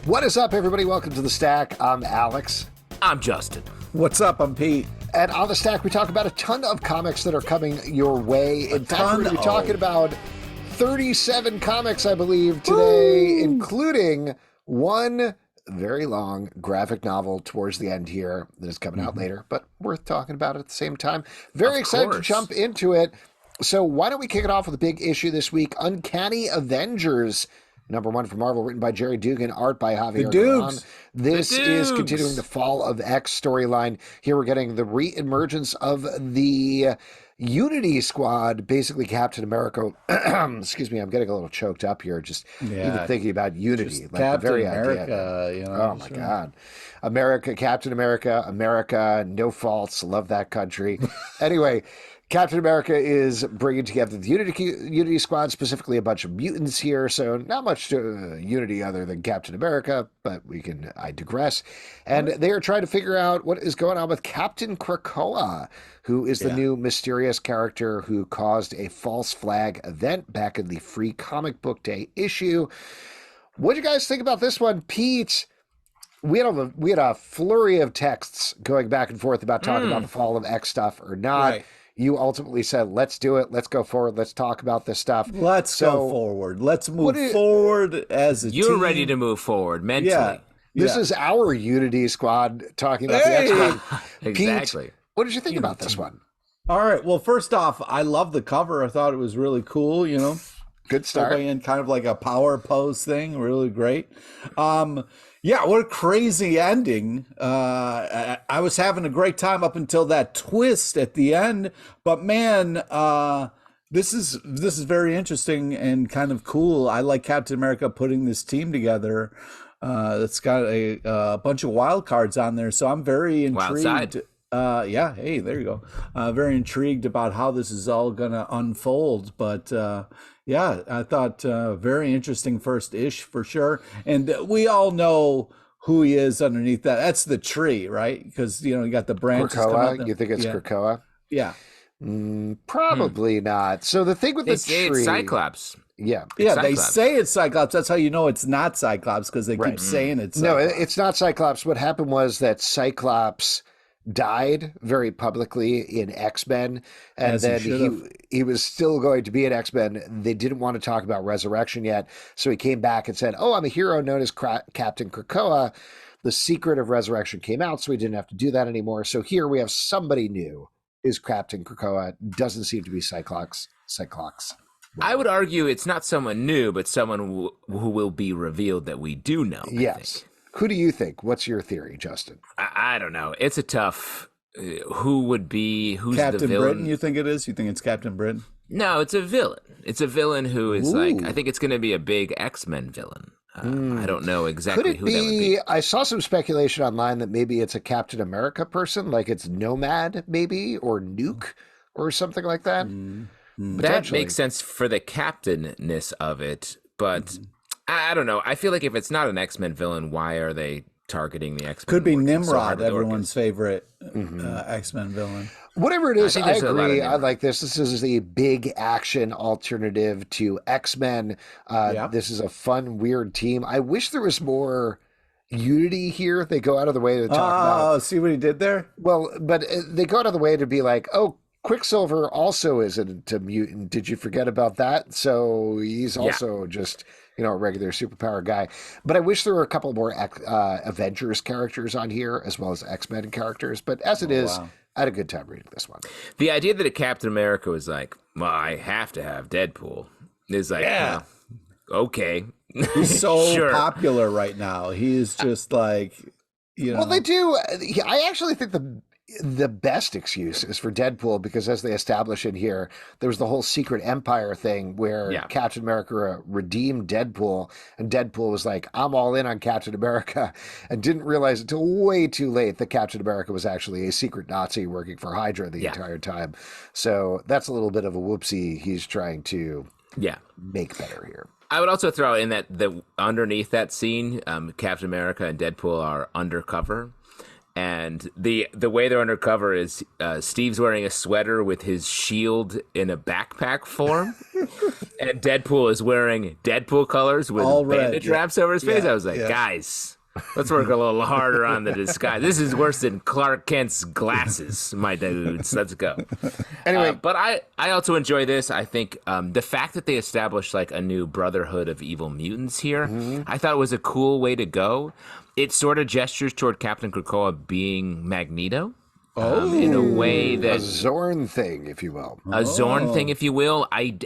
What is up, everybody? Welcome to The Stack. I'm Alex. I'm Justin. What's up? I'm Pete. And on The Stack, we talk about a ton of comics that are coming your way. In fact, we're going to be talking about 37 comics, I believe, today, including one very long graphic novel towards the end here that is coming out later, but worth talking about at the same time. Very excited to jump into it. So why don't we kick it off with a big issue this week? Uncanny Avengers, #1 from Marvel, written by Gerry, Duggan, art by Javier Garrón. This is continuing the Fall of X storyline. Here we're getting the re-emergence of the Unity Squad, basically Captain America. Excuse me, I'm getting a little choked up here, just even thinking about Unity. Like Captain the very America, idea. Oh my God. America, Captain America, no faults, love that country. Anyway, Captain America is bringing together the Unity Squad, specifically a bunch of mutants here, so not much to Unity other than Captain America, but I digress. And they are trying to figure out what is going on with Captain Krakoa, who is the new mysterious character who caused a false flag event back in the Free Comic Book Day issue. What do you guys think about this one, Pete? We had a flurry of texts going back and forth about talking about the Fall of X stuff or not. Right. You ultimately said, let's do it. Let's go forward. Let's talk about this stuff. Let's go forward. Let's move forward as a team. You're ready to move forward mentally. Yeah. This is our Unity Squad talking about the X-Men. Exactly. Pete, what did you think about this one? All right. Well, first off, I love the cover. I thought it was really cool, Good start. In kind of like a power pose thing. Really great. Yeah, what a crazy ending. I was having a great time up until that twist at the end. But man, this is very interesting and kind of cool. I like Captain America putting this team together. It's got a bunch of wild cards on there. So I'm very intrigued. Hey, there you go. Very intrigued about how this is all going to unfold. But I thought very interesting first ish for sure. And we all know who he is underneath that. That's the tree, right? Because, you got the branches. Krakoa? You think it's Krakoa? Yeah. Probably not. So the thing with the tree. It's Cyclops. Yeah. Yeah, they say it's Cyclops. That's how you know it's not Cyclops, because they keep saying it's Cyclops. No, it's not Cyclops. What happened was that Cyclops died very publicly in X-Men, and then he was still going to be in X-Men. They didn't want to talk about resurrection yet, so he came back and said, I'm a hero known as Captain Krakoa. The secret of resurrection came out, so we didn't have to do that anymore. So here we have somebody new is Captain Krakoa. Doesn't seem to be Cyclops. I would argue it's not someone new, but someone who will be revealed that we do know. Yes. Who do you think? What's your theory, Justin? I don't know. It's a tough. Who's Captain the villain? Britain? You think it is? You think it's Captain Britain? No, it's a villain. It's a villain who is I think it's going to be a big X-Men villain. I don't know exactly who that would be. I saw some speculation online that maybe it's a Captain America person, like it's Nomad, maybe, or Nuke, or something like that. That makes sense for the captainness of it, but. I don't know. I feel like if it's not an X-Men villain, why are they targeting the X-Men? Could be Nimrod, everyone's favorite X-Men villain. Whatever it is, I agree. I like this. This is a big action alternative to X-Men. This is a fun, weird team. I wish there was more Unity here. They go out of the way to talk about. Oh, see what he did there? Well, but they go out of the way to be like, Quicksilver also isn't a mutant. Did you forget about that? So he's also just... a regular superpower guy. But I wish there were a couple more Avengers characters on here, as well as X-Men characters. But as it is, I had a good time reading this one. The idea that a Captain America was like, well, I have to have Deadpool, is like, okay. He's so popular right now. He is just like, Well, they do. I actually think the best excuse is for Deadpool, because as they establish in here, there was the whole Secret Empire thing where Captain America redeemed Deadpool, and Deadpool was like, I'm all in on Captain America, and didn't realize until way too late that Captain America was actually a secret Nazi working for Hydra the entire time. So that's a little bit of a whoopsie he's trying to make better here. I would also throw in that underneath that scene, Captain America and Deadpool are undercover. And the way they're undercover is Steve's wearing a sweater with his shield in a backpack form. And Deadpool is wearing Deadpool colors with All red, bandage wraps over his face. Yeah, I was like, guys, let's work a little harder on the disguise. This is worse than Clark Kent's glasses, my dudes. Let's go. Anyway, but I also enjoy this. I think the fact that they established like a new brotherhood of evil mutants here, I thought it was a cool way to go. It sort of gestures toward Captain Krakoa being Magneto. In a way that a Zorn thing, if you will. A Zorn thing, if you will. I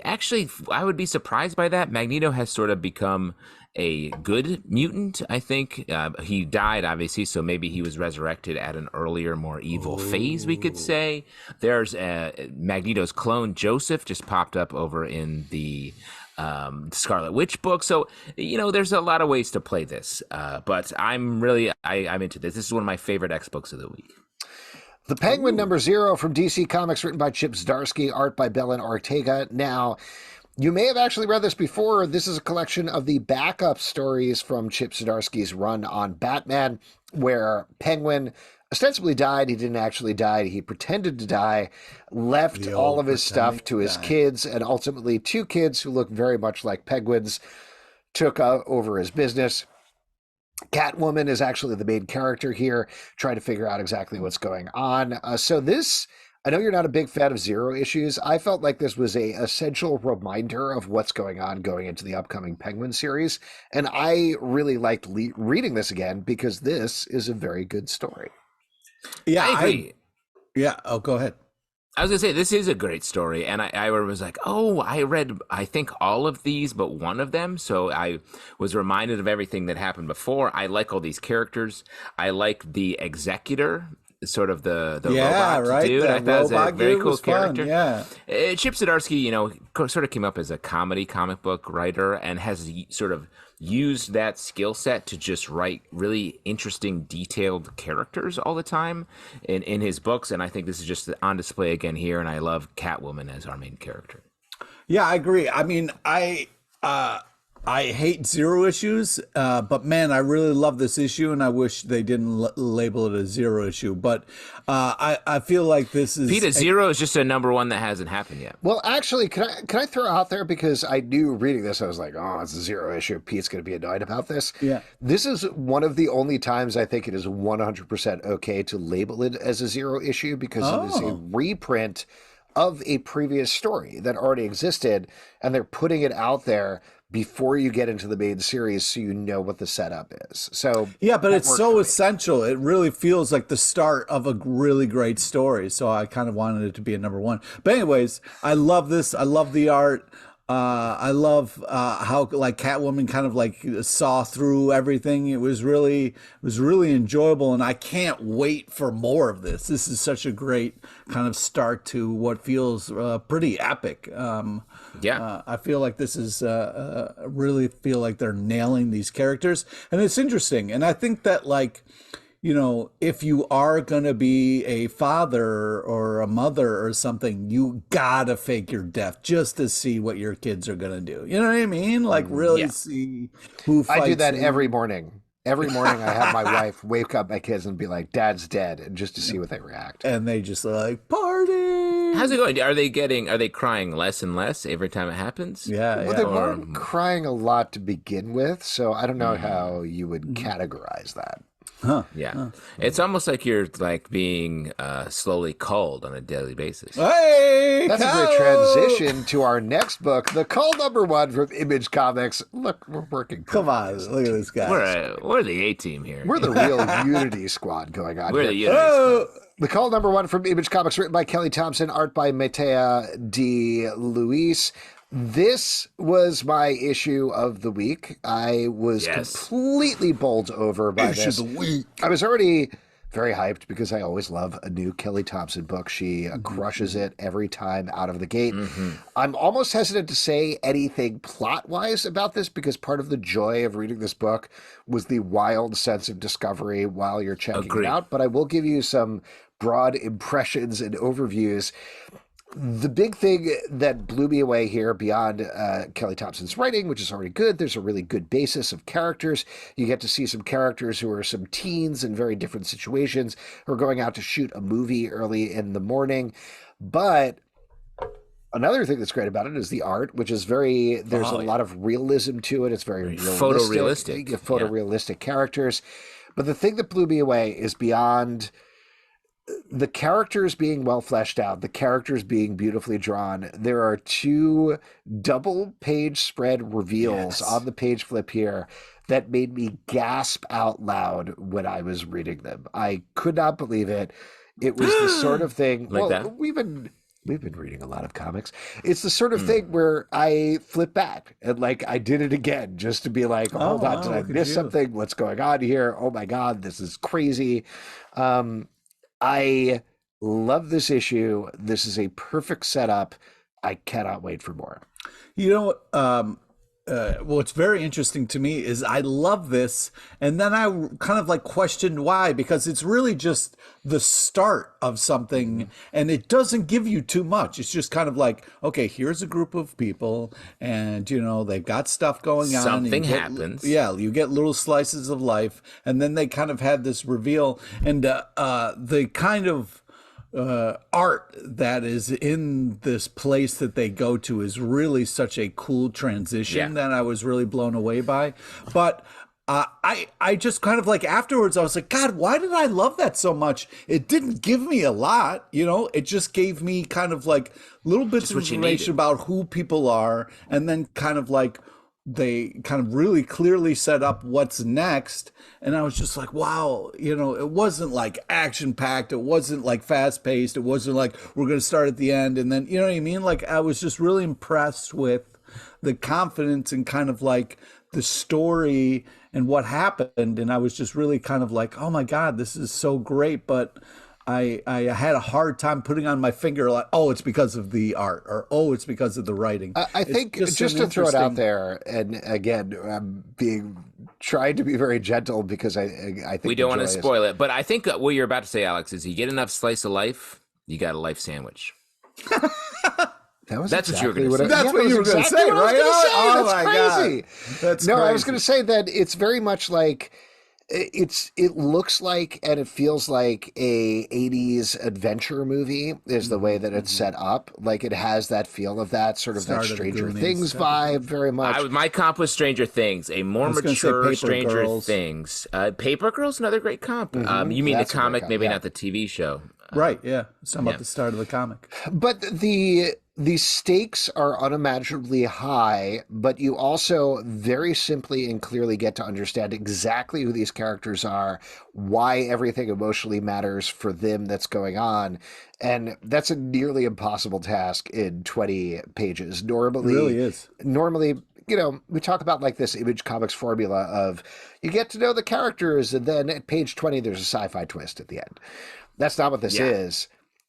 would be surprised by that. Magneto has sort of become a good mutant, I think. He died, obviously, so maybe he was resurrected at an earlier, more evil phase, we could say. There's Magneto's clone, Joseph, just popped up over in the Scarlet Witch book. So, there's a lot of ways to play this. But I'm into this. This is one of my favorite X books of the week. The Penguin #0 from DC Comics, written by Chip Zdarsky, art by Belén Ortega. Now, you may have actually read this before. This is a collection of the backup stories from Chip Zdarsky's run on Batman, where Penguin ostensibly died. He didn't actually die. He pretended to die, left all of his stuff to his kids, and ultimately 2 kids who look very much like penguins took over his business. Catwoman is actually the main character here, trying to figure out exactly what's going on. So this, I know you're not a big fan of Zero issues. I felt like this was a essential reminder of what's going on going into the upcoming Penguin series. And I really liked reading this again because this is a very good story. Yeah, I agree. Oh, go ahead. I was going to say, this is a great story, and I was like, oh, I read, I think, all of these but one of them, so I was reminded of everything that happened before. I like all these characters. I like the Executor, sort of the robot dude. I thought it was a very cool character. Chip Zdarsky, sort of came up as a comedy comic book writer and has sort of used that skill set to just write really interesting, detailed characters all the time in his books. And I think this is just on display again here. And I love Catwoman as our main character. Yeah, I agree. I mean, I hate Zero issues, but man, I really love this issue, and I wish they didn't label it a Zero issue. But I feel like this is Pete, Zero is just a #1 that hasn't happened yet. Well, actually, can I throw out there, because I knew reading this, I was like, oh, it's a Zero issue. Pete's going to be annoyed about this. Yeah. This is one of the only times I think it is 100% okay to label it as a Zero issue, because it is a reprint of a previous story that already existed, and they're putting it out there before you get into the main series so you know what the setup is. So yeah, but it's so essential. It really feels like the start of a really great story. So I kind of wanted it to be a #1. But anyways, I love this. I love the art. I love how like Catwoman kind of like saw through everything. It was really enjoyable, and I can't wait for more of this. This is such a great kind of start to what feels pretty epic. I feel like this is really feel like they're nailing these characters, and it's interesting. And I think that like, if you are going to be a father or a mother or something, you gotta fake your death just to see what your kids are going to do. You know what I mean? Like really see who fights. I do that every morning. Every morning I have my wife wake up my kids and be like, Dad's dead, and just to see what they react. And they just like, party. How's it going? Are they crying less and less every time it happens? Yeah. Well, they weren't crying a lot to begin with, so I don't know how you would categorize that. Huh. Yeah. Huh. It's almost like you're like being slowly culled on a daily basis. Hey, that's a great transition to our next book, The Cull #1 from Image Comics. Look, we're working. Come on, look at this guy. We're the A-team here. We're the real Unity squad going on. We're the Unity squad. The Cull #1 from Image Comics, written by Kelly Thompson, art by Mattia De Iulis. This was my issue of the week. I was completely bowled over by this. Issue of the week. I was already very hyped because I always love a new Kelly Thompson book. She crushes it every time out of the gate. I'm almost hesitant to say anything plot-wise about this because part of the joy of reading this book was the wild sense of discovery while you're checking it out. But I will give you some broad impressions and overviews. The big thing that blew me away here, beyond Kelly Thompson's writing, which is already good, there's a really good basis of characters. You get to see some characters who are some teens in very different situations who are going out to shoot a movie early in the morning. But Another thing that's great about it is the art, which is there's a lot of realism to it. It's very realistic. Photorealistic characters. But the thing that blew me away is beyond the characters being well fleshed out, the characters being beautifully drawn. There are 2 double page spread reveals on the page flip here that made me gasp out loud when I was reading them. I could not believe it. It was the sort of thing. We've been reading a lot of comics. It's the sort of thing where I flip back and I did it again just to be like, hold on, did I miss something? What's going on here? Oh my God, this is crazy. I love this issue. This is a perfect setup. I cannot wait for more. You know, what's very interesting to me is I love this, and then I kind of questioned why, because it's really just the start of something, and it doesn't give you too much. It's just kind of okay, here's a group of people, and they've got stuff going on. Something happens. Yeah, you get little slices of life, and then they kind of had this reveal, and the kind of art that is in this place that they go to is really such a cool transition that I was really blown away by. But I just kind of afterwards, I was like, God, why did I love that so much? It didn't give me a lot, it just gave me kind of little bits of information about who people are, and then kind of they kind of really clearly set up what's next. And I was just like, wow, it wasn't action packed. It wasn't fast paced. It wasn't we're going to start at the end. And then, you know what I mean? I was just really impressed with the confidence and kind of the story and what happened. And I was just really kind of oh my God, this is so great. But I had a hard time putting on my finger oh, it's because of the art, or oh, it's because of the writing. I think just to throw it out there, and again, I'm trying to be very gentle because I think we don't want to spoil it. But I think what you're about to say, Alex, is you get enough slice of life, you got a life sandwich. That's what you were going to say. That's what you were going to say, right? Oh my crazy. God. That's no, crazy. I was going to say that it's very much it looks like and it feels like a 80s adventure movie is the way that it's set up. It has that feel of that sort of that Stranger Things vibe very much. My comp was Stranger Things, a more mature Stranger Things. Paper Girls, another great comp. You mean the comic, maybe not the TV show. Right, yeah. It's talking about the start of the comic. But the stakes are unimaginably high, but you also very simply and clearly get to understand exactly who these characters are, why everything emotionally matters for them that's going on. And that's a nearly impossible task in 20 pages. Normally, it really is. Normally, we talk about this Image Comics formula of you get to know the characters, and then at page 20, there's a sci-fi twist at the end. That's not what this is.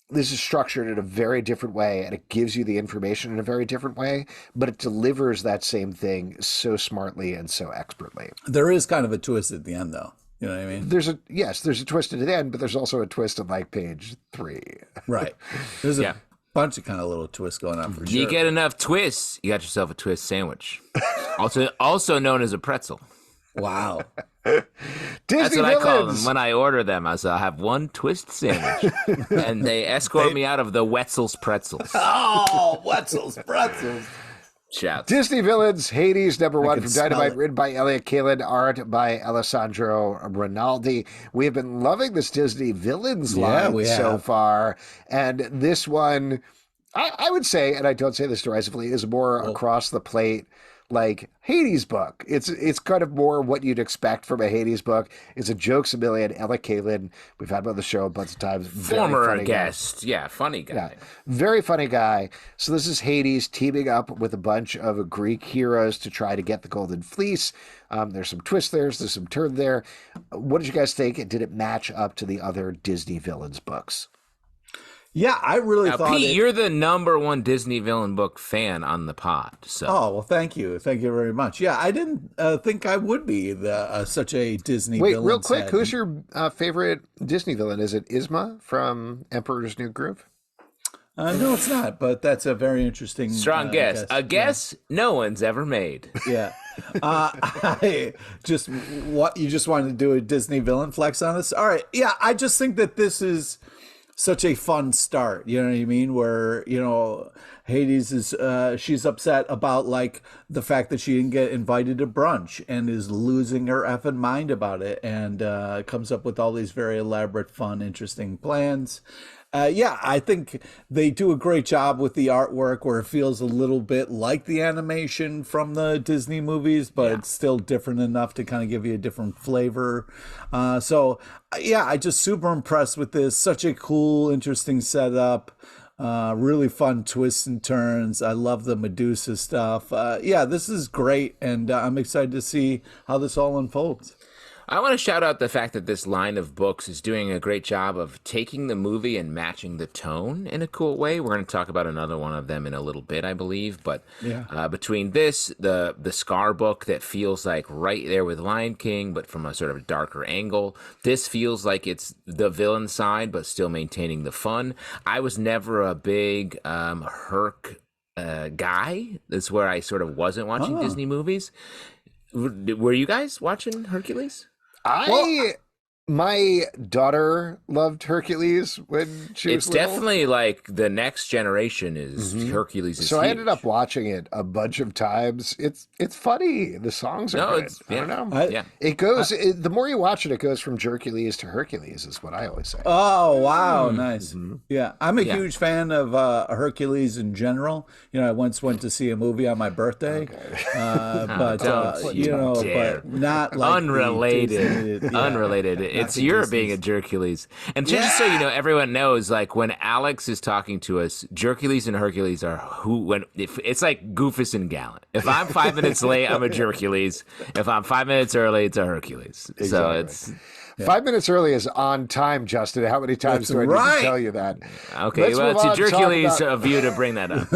This is structured in a very different way, and it gives you the information in a very different way, but it delivers that same thing so smartly and so expertly. There is kind of a twist at the end, though. You know what I mean? There's a twist at the end, but there's also a twist at page 3. Right. There's a bunch of kind of little twists going on for sure. You get enough twists, you got yourself a twist sandwich. also known as a pretzel. Wow. That's what I call them when I order them. I'll have one twist sandwich, and they escort me out of the Wetzel's Pretzels. Oh, Wetzel's Pretzels. Shout. Disney Villains, Hades, #1 from Dynamite, written by Elliot, Kalan, art by Alessandro Ranaldi. We have been loving this Disney Villains line so far, and this one, I would say, and I don't say this derisively, is more across the plate. Hades book. It's kind of more what you'd expect from a Hades book. It's a jokes a million. Elliot Kalan, we've had him on the show a bunch of times. Former guest. Yeah, funny guy. Yeah, very funny guy. So this is Hades teaming up with a bunch of Greek heroes to try to get the Golden Fleece. There's some twists there. There's some turn there. What did you guys think? Did it match up to the other Disney Villains books? Yeah, I really thought Pete, you're the #1 Disney villain book fan on the pod. So. Oh, well, thank you. Thank you very much. Yeah, I didn't think I would be such a Disney villain. Wait, real quick, who's your favorite Disney villain? Is it Yzma from Emperor's New Groove? No, it's not, but that's a very interesting... Strong guess. A guess no one's ever made. Yeah. You just wanted to do a Disney villain flex on us? All right. Yeah, I just think that this is such a fun start. You know what I mean? Where, Hades is she's upset about like the fact that she didn't get invited to brunch and is losing her effing mind about it, and comes up with all these very elaborate, fun, interesting plans. I think they do a great job with the artwork where it feels a little bit like the animation from the Disney movies, but it's still different enough to kind of give you a different flavor. I just super impressed with this. Such a cool, interesting setup. Really fun twists and turns. I love the Medusa stuff. This is great, and I'm excited to see how this all unfolds. I want to shout out the fact that this line of books is doing a great job of taking the movie and matching the tone in a cool way. We're going to talk about another one of them in a little bit, I believe. But between this, the Scar book that feels like right there with Lion King, but from a sort of darker angle, this feels like it's the villain side, but still maintaining the fun. I was never a big Herc guy. That's where I sort of wasn't watching Disney movies. Were you guys watching Hercules? My daughter loved Hercules when she was little. It's definitely like the next generation is Hercules. So I ended up watching it a bunch of times. It's funny. The songs are good. I don't know. It goes. The more you watch it, it goes from Jercules to Hercules. Is what I always say. Oh wow, nice. Yeah, I'm a huge fan of Hercules in general. I once went to see a movie on my birthday, but not like unrelated. Unrelated. It's you're being a Jercules. And just so you know, everyone knows, like when Alex is talking to us, Jercules and Hercules are it's like Goofus and Gallant. If I'm 5 minutes late, I'm a Jercules. If I'm 5 minutes early, it's a Hercules. Exactly. So it's 5 minutes early is on time, Justin. How many times do I need to tell you that? Okay, it's a Jercules of you to bring that up.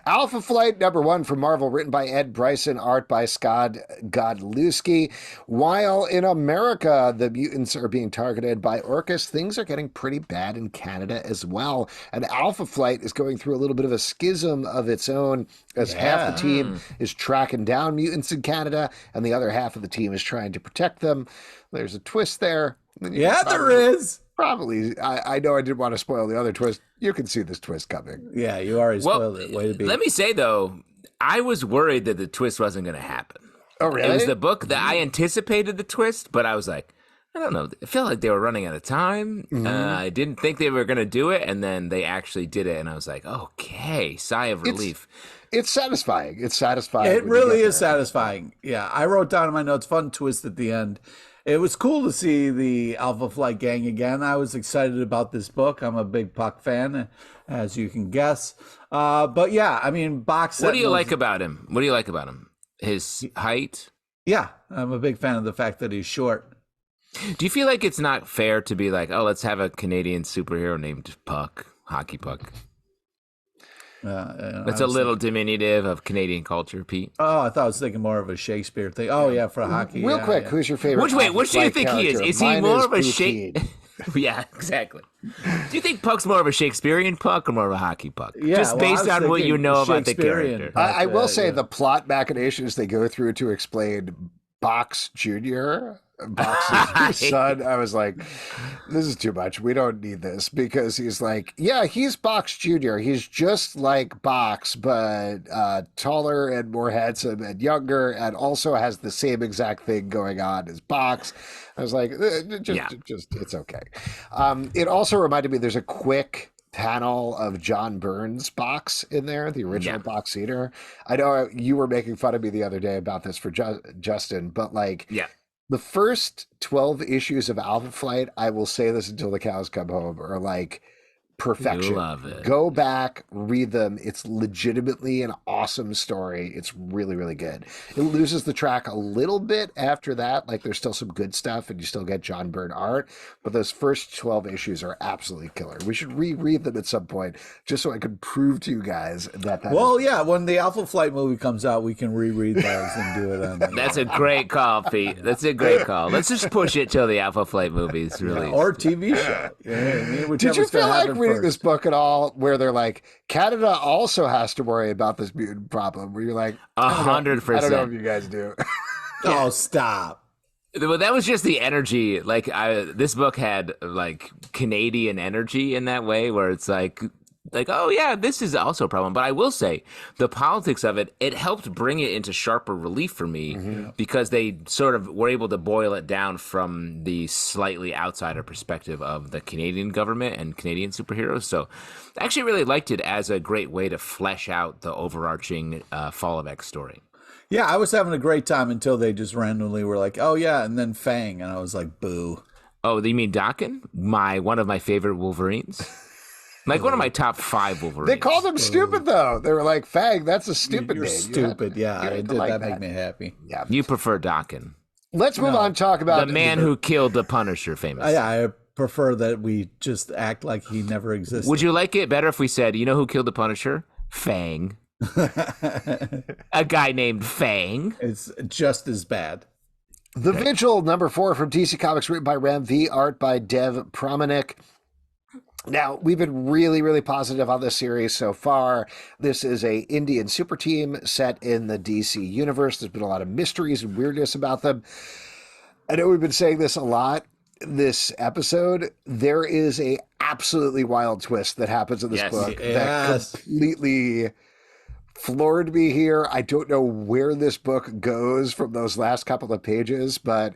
Alpha Flight #1 from Marvel, written by Ed Brisson, art by Scott Godlewski. While in America, the mutants are being targeted by Orcus, things are getting pretty bad in Canada as well. And Alpha Flight is going through a little bit of a schism of its own, as half the team is tracking down mutants in Canada, and the other half of the team is trying to protect them. There's a twist there. There is. Probably. I know I didn't want to spoil the other twist. You can see this twist coming. Yeah, you already spoiled it. Way to be. Let me say, though, I was worried that the twist wasn't going to happen. Oh, really? It was the book that I anticipated the twist, but I was like, I don't know. I felt like they were running out of time. I didn't think they were going to do it, and then they actually did it, and I was like, okay, sigh of relief. It's satisfying. It's satisfying. It really is satisfying. Yeah, I wrote down in my notes, fun twist at the end. It was cool to see the Alpha Flight gang again. I was excited about this book. I'm a big Puck fan, as you can guess. But yeah, I mean, box set. What do you like about him? What do you like about him? His height? Yeah, I'm a big fan of the fact that he's short. Do you feel like it's not fair to be like, oh, let's have a Canadian superhero named Puck, Hockey Puck? That's a little diminutive of Canadian culture, Pete. Oh, I thought I was thinking more of a Shakespeare thing. Oh, yeah, for hockey. Real quick, who's your favorite? Which do you think he is? Is he more of a Shakespeare? Yeah, exactly. Do you think Puck's more of a Shakespearean Puck or more of a hockey Puck? Just based on what you know about the character. I will say the plot machinations they go through to explain Box Jr., Box's son, I was like, this is too much. We don't need this, because he's like, yeah, he's Box Jr. He's just like Box, but taller and more handsome and younger, and also has the same exact thing going on as Box. I was like, just it's okay. It also reminded me, there's a quick panel of John Byrne's Box in there, the original Box Eater. I know you were making fun of me the other day about this for Justin, but like, the first 12 issues of Alpha Flight, I will say this until the cows come home, are like perfection. You love it. Go back, read them. It's legitimately an awesome story. It's really, really good. It loses the track a little bit after that. Like, there's still some good stuff, and you still get John Byrne art, but those first 12 issues are absolutely killer. We should reread them at some point, just so I can prove to you guys that. When the Alpha Flight movie comes out, we can reread those and do it on. That's a great call, Pete. That's a great call. Let's just push it till the Alpha Flight movie is released. Or TV show. Did you feel like reading this book at all, where they're like, Canada also has to worry about this mutant problem, where you're like, 100%. I don't know if you guys do. Oh, stop. Well, that was just the energy. Like this book had like Canadian energy in that way, where it's like, oh yeah, this is also a problem. But I will say, the politics of it helped bring it into sharper relief for me because they sort of were able to boil it down from the slightly outsider perspective of the Canadian government and Canadian superheroes. So I actually really liked it as a great way to flesh out the overarching Fall of X story. Yeah, I was having a great time until they just randomly were like, oh yeah, and then Fang, and I was like, boo. Oh, you mean Duggan? One of my favorite Wolverines? Like one of my top 5 Wolverines. They called him stupid, though. They were like, Fang, that's a stupid You're name. stupid, yeah. It did like that make me happy. Yeah. You prefer Duggan. Let's move on and talk about... The man who killed the Punisher, famously. I prefer that we just act like he never existed. Would you like it better if we said, you know who killed the Punisher? Fang. A guy named Fang. It's just as bad. The Vigil, number 4 from DC Comics, written by Ram V, art by Dev Pramanik. Now, we've been really, really positive on this series so far. This is a Indian super team set in the DC universe. There's been a lot of mysteries and weirdness about them. I know we've been saying this a lot this episode. There is a absolutely wild twist that happens in this book that completely floored me here. I don't know where this book goes from those last couple of pages, but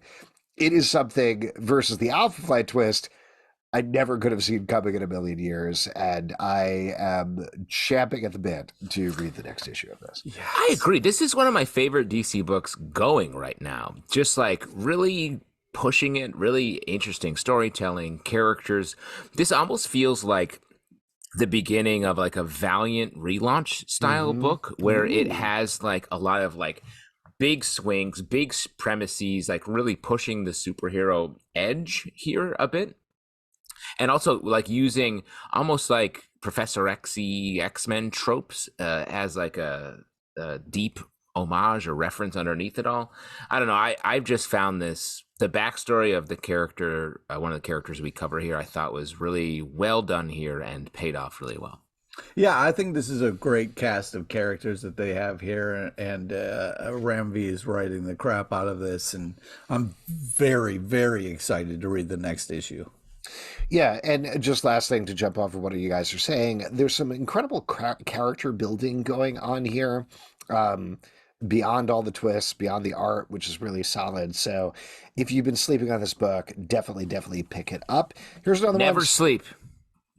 it is something versus the Alpha Flight twist I never could have seen coming in a million years, and I am champing at the bit to read the next issue of this. Yes. I agree. This is one of my favorite DC books going right now. Just like really pushing it, really interesting storytelling, characters. This almost feels like the beginning of like a Valiant relaunch style book where it has like a lot of like big swings, big premises, like really pushing the superhero edge here a bit. And also like using almost like Professor X-y X-Men tropes as like a deep homage or reference underneath it all. I don't know. I've just found this, the backstory of the character, one of the characters we cover here, I thought was really well done here and paid off really well. Yeah, I think this is a great cast of characters that they have here, and Ram V is writing the crap out of this, and I'm very, very excited to read the next issue. Yeah, and just last thing to jump off of what you guys are saying, there's some incredible character building going on here, beyond all the twists, beyond the art, which is really solid. So if you've been sleeping on this book, definitely pick it up. Here's another one. Never sleep.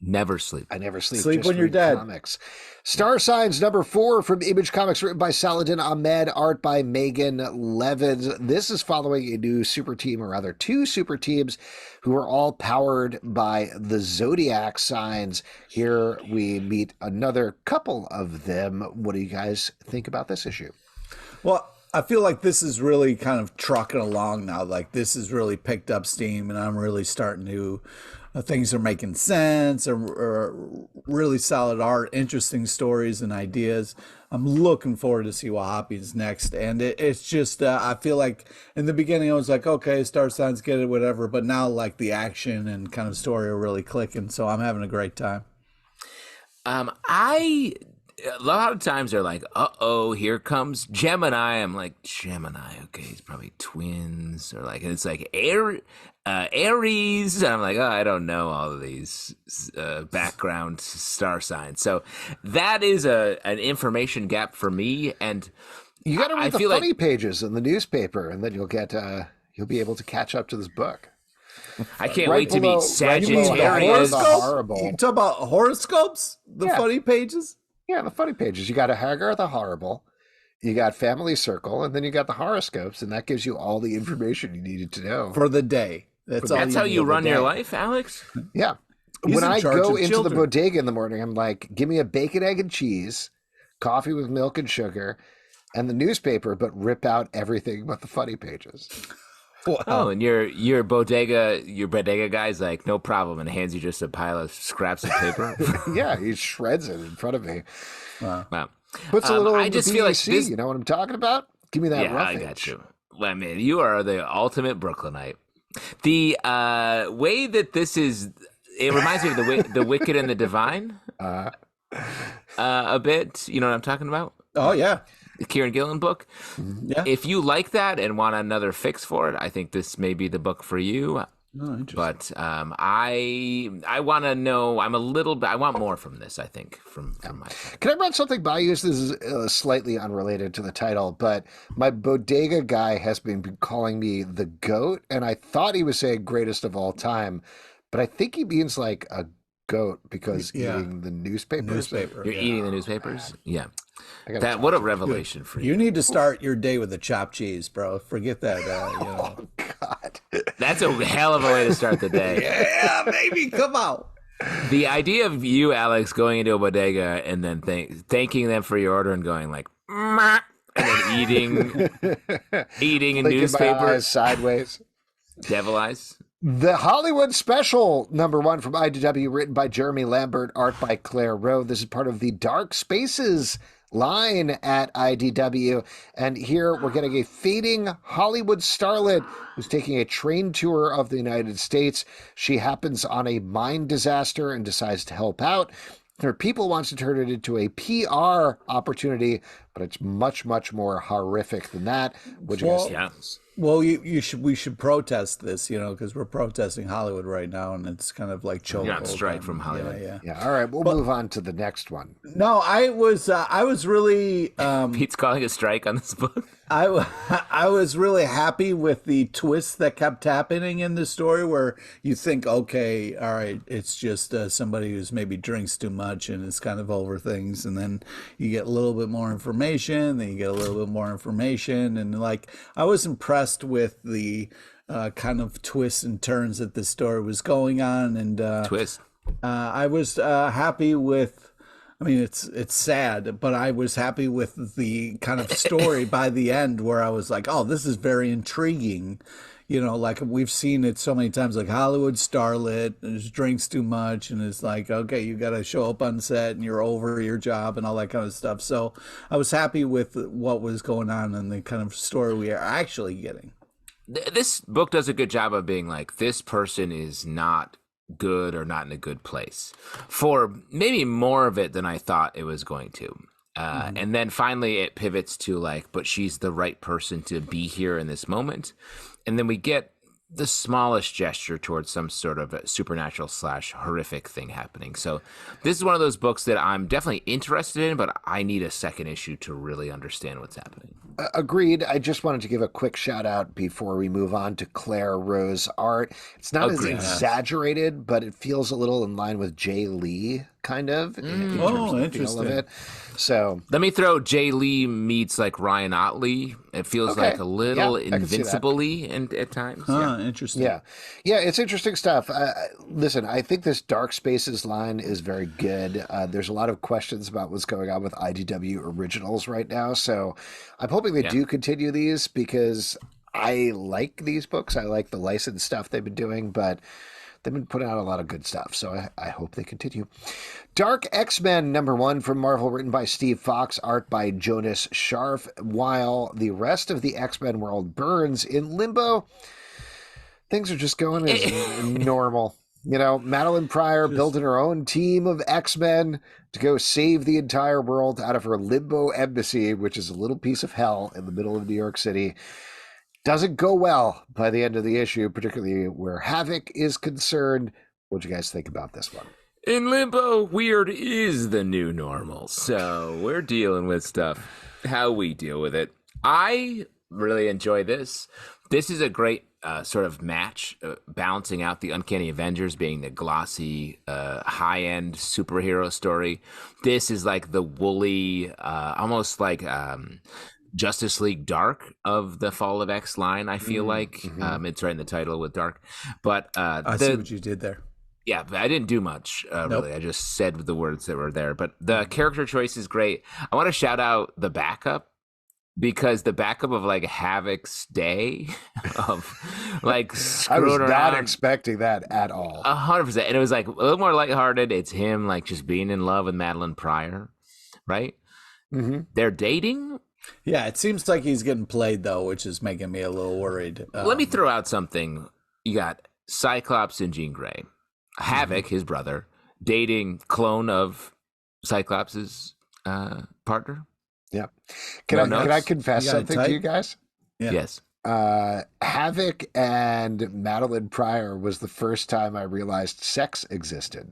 Never sleep. I never sleep. Sleep just when you're dead. Comics. Starsigns number 4 from Image Comics, written by Saladin, Ahmed, art by Megan Levens. This is following a new super team, or rather 2 super teams, who are all powered by the Zodiac signs. Here we meet another couple of them. What do you guys think about this issue? Well, I feel like this is really kind of trucking along now. Like this has really picked up steam, and I'm really starting to... things are making sense, or really solid art, interesting stories and ideas. I'm looking forward to see what happens next. And it's just, I feel like in the beginning I was like, okay, Starsigns, get it, whatever. But now like the action and kind of story are really clicking. So I'm having a great time. A lot of times they're like, uh-oh, here comes Gemini. I'm like, Gemini, okay, he's probably twins. Or like, and it's like Aries. And I'm like, oh, I don't know all of these background star signs. So that is an information gap for me. And you got to read the funny pages in the newspaper, and then you'll get you'll be able to catch up to this book. I can't wait to meet Sagittarius. You talk about horoscopes? The funny pages? Yeah, the funny pages. You got a Hagar the Horrible, you got Family Circle, and then you got the horoscopes, and that gives you all the information you needed to know for the day. That's how you run your life, Alex? Yeah. He's when I go into children. the bodega in the morning, I'm like, give me a bacon, egg, and cheese, coffee with milk and sugar, and the newspaper, but rip out everything but the funny pages. Wow. Oh, and your bodega guy's like, no problem, and hands you just a pile of scraps of paper. Yeah, he shreds it in front of me. Wow. Puts a little. I just feel like this, you know what I'm talking about? Give me that. Yeah, rough I edge. got you. Well, I mean, you are the ultimate Brooklynite. The way that this is, it reminds me of the Wicked and the Divine. A bit. You know what I'm talking about? Oh yeah. the Kieran Gillen book. Yeah. If you like that and want another fix for it, I think this may be the book for you. Oh, interesting. But I want to know. I want more from this. I think from my side. Can I run something by you? This is slightly unrelated to the title, but my bodega guy has been calling me the GOAT, and I thought he was saying greatest of all time, but I think he means like a goat because eating the newspapers. You're eating the newspapers? Yeah. That what a revelation for you. You need to start your day with a chopped cheese, bro. Forget that. Oh, God. That's a hell of a way to start the day. Yeah, baby, come on. The idea of you, Alex, going into a bodega and then thanking them for your order and going like, "Meh," and then eating a newspaper sideways. Devil eyes. The Hollywood Special, #1 from IDW, written by Jeremy Lambert, art by Claire Roe. This is part of the Dark Spaces line at IDW. And here we're getting a fading Hollywood starlet who's taking a train tour of the United States. She happens on a mine disaster and decides to help out. Her people wants to turn it into a PR opportunity, but it's much, much more horrific than that. What do you guys think? Yeah. Well, we should protest this, because we're protesting Hollywood right now, and it's kind of like chokehold. You're on strike from Hollywood. Yeah. All right, we'll move on to the next one. No, I was really Pete's calling a strike on this book. I was really happy with the twist that kept happening in the story, where you think, okay, all right, it's just somebody who's maybe drinks too much and is kind of over things, and then you get a little bit more information, then you get a little bit more information, and like I was impressed with the kind of twists and turns that the story was going on, and Twist. I was happy with. I mean, it's sad, but I was happy with the kind of story by the end, where I was like, oh, this is very intriguing. Like we've seen it so many times, like Hollywood starlet drinks too much, and it's like, okay, you got to show up on set and you're over your job and all that kind of stuff. So I was happy with what was going on and the kind of story we are actually getting. This book does a good job of being like, this person is not good or not in a good place, for maybe more of it than I thought it was going to. And then finally it pivots to like, but she's the right person to be here in this moment. And then we get the smallest gesture towards some sort of a supernatural / horrific thing happening. So this is one of those books that I'm definitely interested in, but I need a second issue to really understand what's happening. Agreed. I just wanted to give a quick shout out before we move on to Claire Roe's art. It's not as exaggerated, but it feels a little in line with Jay Lee, kind of. In terms of the feel of it. So let me throw Jay Lee meets like Ryan Otley. It feels like a little Invincible-y at times. Interesting. Yeah, it's interesting stuff. Listen, I think this Dark Spaces line is very good. There's a lot of questions about what's going on with IDW originals right now, so I'm hoping they do continue these, because I like these books. I like the licensed stuff they've been doing, but they've been putting out a lot of good stuff, so I hope they continue. Dark X-Men #1 from Marvel, written by Steve Foxe, art by Jonas Scharf. While the rest of the X-Men world burns in limbo, things are just going as normal. Madeline Pryor building her own team of X-Men to go save the entire world out of her limbo embassy, which is a little piece of hell in the middle of New York City. Doesn't go well by the end of the issue, particularly where Havoc is concerned. What do you guys think about this one? In limbo, weird is the new normal. So we're dealing with stuff, how we deal with it. I really enjoy this. This is a great sort of match, balancing out the Uncanny Avengers being the glossy, high-end superhero story. This is like the woolly, almost like Justice League Dark of the Fall of X line, I feel like. It's right in the title with Dark. But I see what you did there. Yeah, I didn't do much, really. I just said the words that were there. But the character choice is great. I want to shout out the backup, because the backup of like Havoc's day of like I was screwing not around, expecting that at all. 100%. And it was like a little more lighthearted. It's him like just being in love with Madeline Pryor, right? They're dating. Yeah, it seems like he's getting played, though, which is making me a little worried. Let me throw out something. You got Cyclops and Jean Grey. Havoc, his brother, dating clone of Cyclops' partner. Yeah. No Can I notes? confess You got it something to tight? you guys? Yeah. Yes. Havoc and Madeline Pryor was the first time I realized sex existed.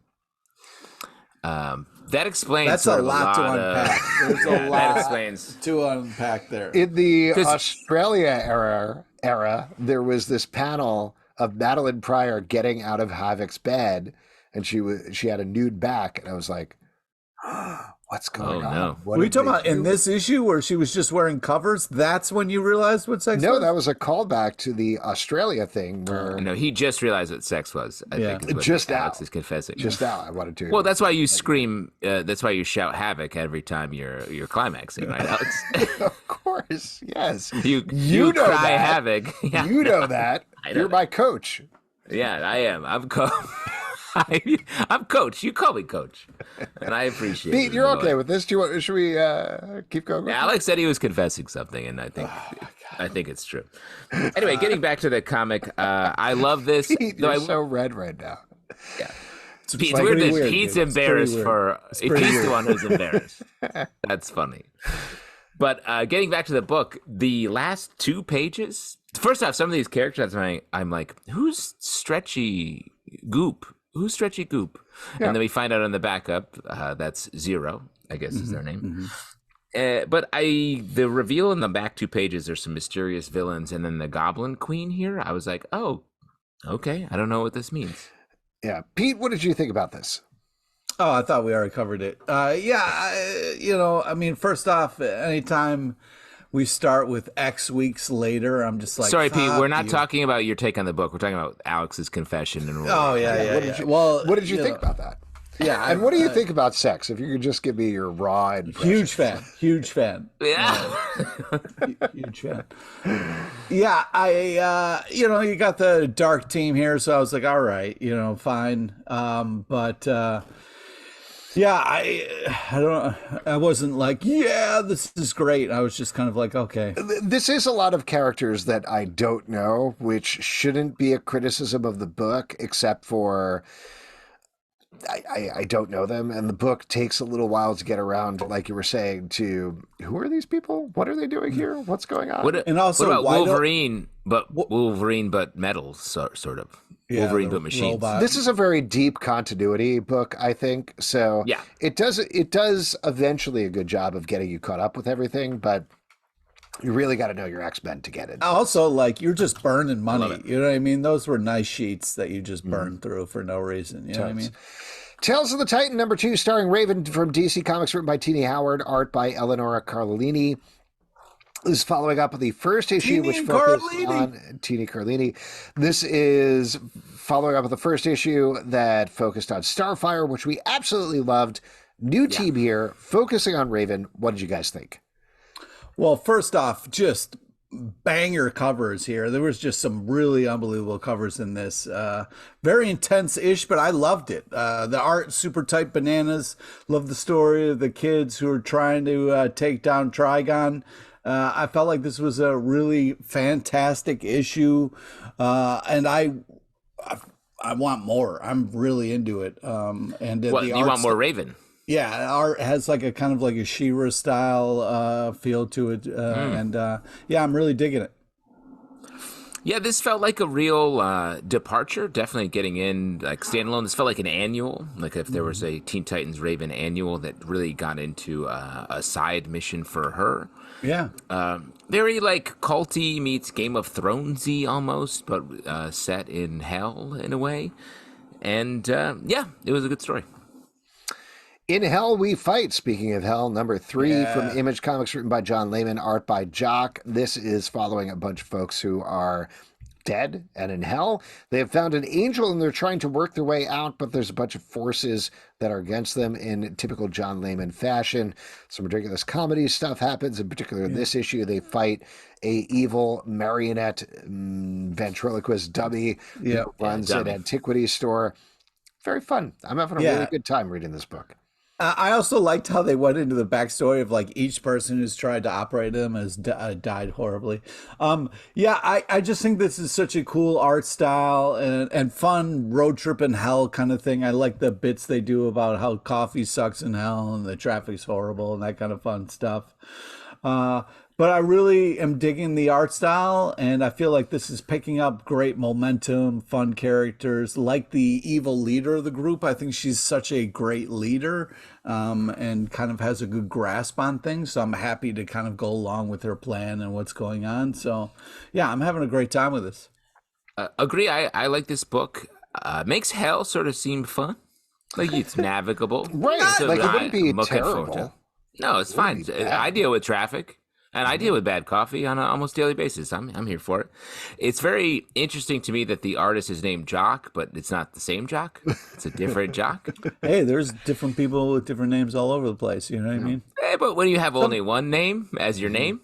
That explains That's sort a of lot to of- unpack. There's Yeah, a lot that explains. to unpack there. In the 'Cause- Australia era, there was this panel of Madeline Pryor getting out of Havoc's bed, and she had a nude back, and I was like, "What's going Oh, on?" no. What Were you did talking they about in do? this issue where she was just wearing covers? That's when you realized what sex No, was? that was a callback to the Australia thing where No, he just realized what sex was. I Yeah. think is what Just Alex now. is confessing. just now I wanted to. Well, that's why you scream. That's why you shout havoc every time you're climaxing, right, Alex? Of course, yes. you know cry that. havoc. Yeah. You know that. I know You're that. my coach. Yeah, I am. I'm coach. I'm coach. You call me coach, and I appreciate it. Pete, you're okay with this? Should we keep going? with Alex said he was confessing something, and I think it's true. Anyway, getting back to the comic, I love this. it? Pete, though you're I- so red right now. It's like weird pretty that weird, Pete's dude. It's pretty embarrassed weird. for. pretty Pete's weird. the one who's embarrassed. That's funny. But getting back to the book, the last 2 pages. First off, some of these characters, I'm like, who's Stretchy Goop? Who's Stretchy Goop? Yeah. And then we find out on the backup that's Zero, I guess is their name. But the reveal in the back 2 pages, there's some mysterious villains, and then the Goblin Queen here. I was like, oh, okay, I don't know what this means. Yeah, Pete, what did you think about this? Oh, I thought we already covered it. I mean, first off, anytime we start with X weeks later, I'm just like, Sorry, Pete, fuck we're not you. talking about your take on the book. We're talking about Alex's confession. And Oh, yeah. What did you- Well, What did you know, think about that? Yeah. And what do you think about sex? If you could just give me your raw impression. Huge fan. Yeah. Huge fan. Yeah, you got the dark team here, so I was like, all right, fine. Yeah, I wasn't like, yeah, this is great. I was just kind of like, okay. This is a lot of characters that I don't know, which shouldn't be a criticism of the book, except for I don't know them, and the book takes a little while to get around, like you were saying, to who are these people? What are they doing here? What's going on? And also, what about why don't- Wolverine, but metal, sort of. Yeah, Wolverine, the but machines. robot. This is a very deep continuity book, I think. So Yeah. it does eventually a good job of getting you caught up with everything, but you really got to know your X-Men to get it. Also, like, you're just burning love money. it. You know what I mean? Those were nice sheets that you just burned through for no reason. You know what I mean? Tales of the Titan #2, starring Raven from DC Comics, written by Tini Howard, art by Eleonora Carlini. This is following up on the first issue, Tini which focused Carlini. on Tini Carlini. This is following up on the first issue that focused on Starfire, which we absolutely loved. New team here, focusing on Raven. What did you guys think? Well, first off, just banger covers here. There was just some really unbelievable covers in this. Very intense-ish, but I loved it. The art, super tight bananas. Love the story of the kids who are trying to take down Trigon. I felt like this was a really fantastic issue, and I want more. I'm really into it. And What, the you art want more Raven? Yeah, art has like a kind of like a She-Ra style feel to it, and yeah, I'm really digging it. Yeah, this felt like a real departure. Definitely getting in like standalone. This felt like an annual. Like if there was a Teen Titans Raven annual that really got into a side mission for her. Yeah, Very like culty meets Game of Thronesy almost, but set in hell in a way. And yeah, it was a good story. In Hell We Fight, speaking of Hell, #3 from Image Comics, written by John Layman, art by Jock. This is following a bunch of folks who are dead and in hell. They have found an angel and they're trying to work their way out, but there's a bunch of forces that are against them in typical John Layman fashion. Some ridiculous comedy stuff happens. In particular, in this issue, they fight a evil marionette ventriloquist dummy who runs an dummy. antiquities store. Very fun. I'm having a really good time reading this book. I also liked how they went into the backstory of like each person who's tried to operate them has died horribly. Yeah, I just think this is such a cool art style and fun road trip in hell kind of thing. I like the bits they do about how coffee sucks in hell and the traffic's horrible and that kind of fun stuff. But I really am digging the art style, and I feel like this is picking up great momentum, fun characters, like the evil leader of the group. I think she's such a great leader, and kind of has a good grasp on things. So I'm happy to kind of go along with her plan and what's going on. So yeah, I'm having a great time with this. Agree. I like this book. Makes hell sort of seem fun. Like it's navigable. Right. So Like it wouldn't be I'm looking forward to it. terrible. No, it's fine. I deal with traffic. And I deal with bad coffee on an almost daily basis. I'm here for it. It's very interesting to me that the artist is named Jock, but it's not the same Jock. It's a different Jock. Hey, there's different people with different names all over the place. You know what I mean? But when you have only one name as your name,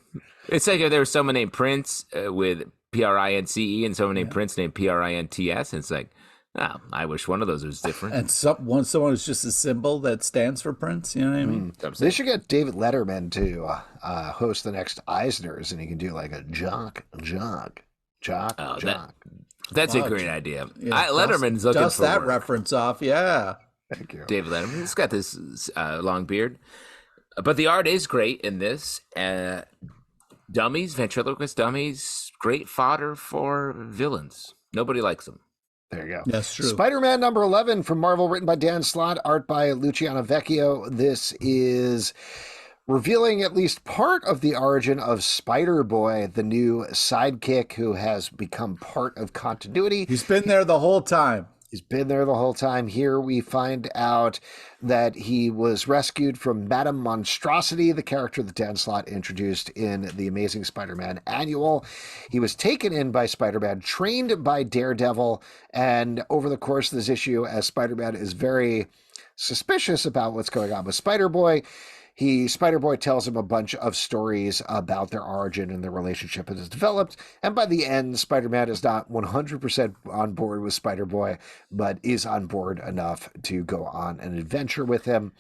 it's like if there was someone named Prince with Prince and someone named Prince named Prints. And it's like, oh, I wish one of those was different. And someone is just a symbol that stands for Prince. You know what I mean? They should get David Letterman to host the next Eisners, and he can do like a jock. That's a great idea. Yeah, Letterman's looking dust for that work. reference off. Yeah. Thank you. David Letterman. He's got this long beard. But the art is great in this. Dummies, ventriloquist dummies, great fodder for villains. Nobody likes them. There you go. That's true. Spider-Man number 11 from Marvel, written by Dan Slott, art by Luciano Vecchio. This is revealing at least part of the origin of Spider-Boy, the new sidekick who has become part of continuity. He's been there the whole time. He's been there the whole time. Here we find out that he was rescued from Madame Monstrosity, the character that Dan Slott introduced in the Amazing Spider-Man Annual. He was taken in by Spider-Man, trained by Daredevil, and over the course of this issue, as Spider-Man is very suspicious about what's going on with Spider-Boy, Spider-Boy tells him a bunch of stories about their origin and their relationship as it's developed. And by the end, Spider-Man is not 100% on board with Spider-Boy, but is on board enough to go on an adventure with him.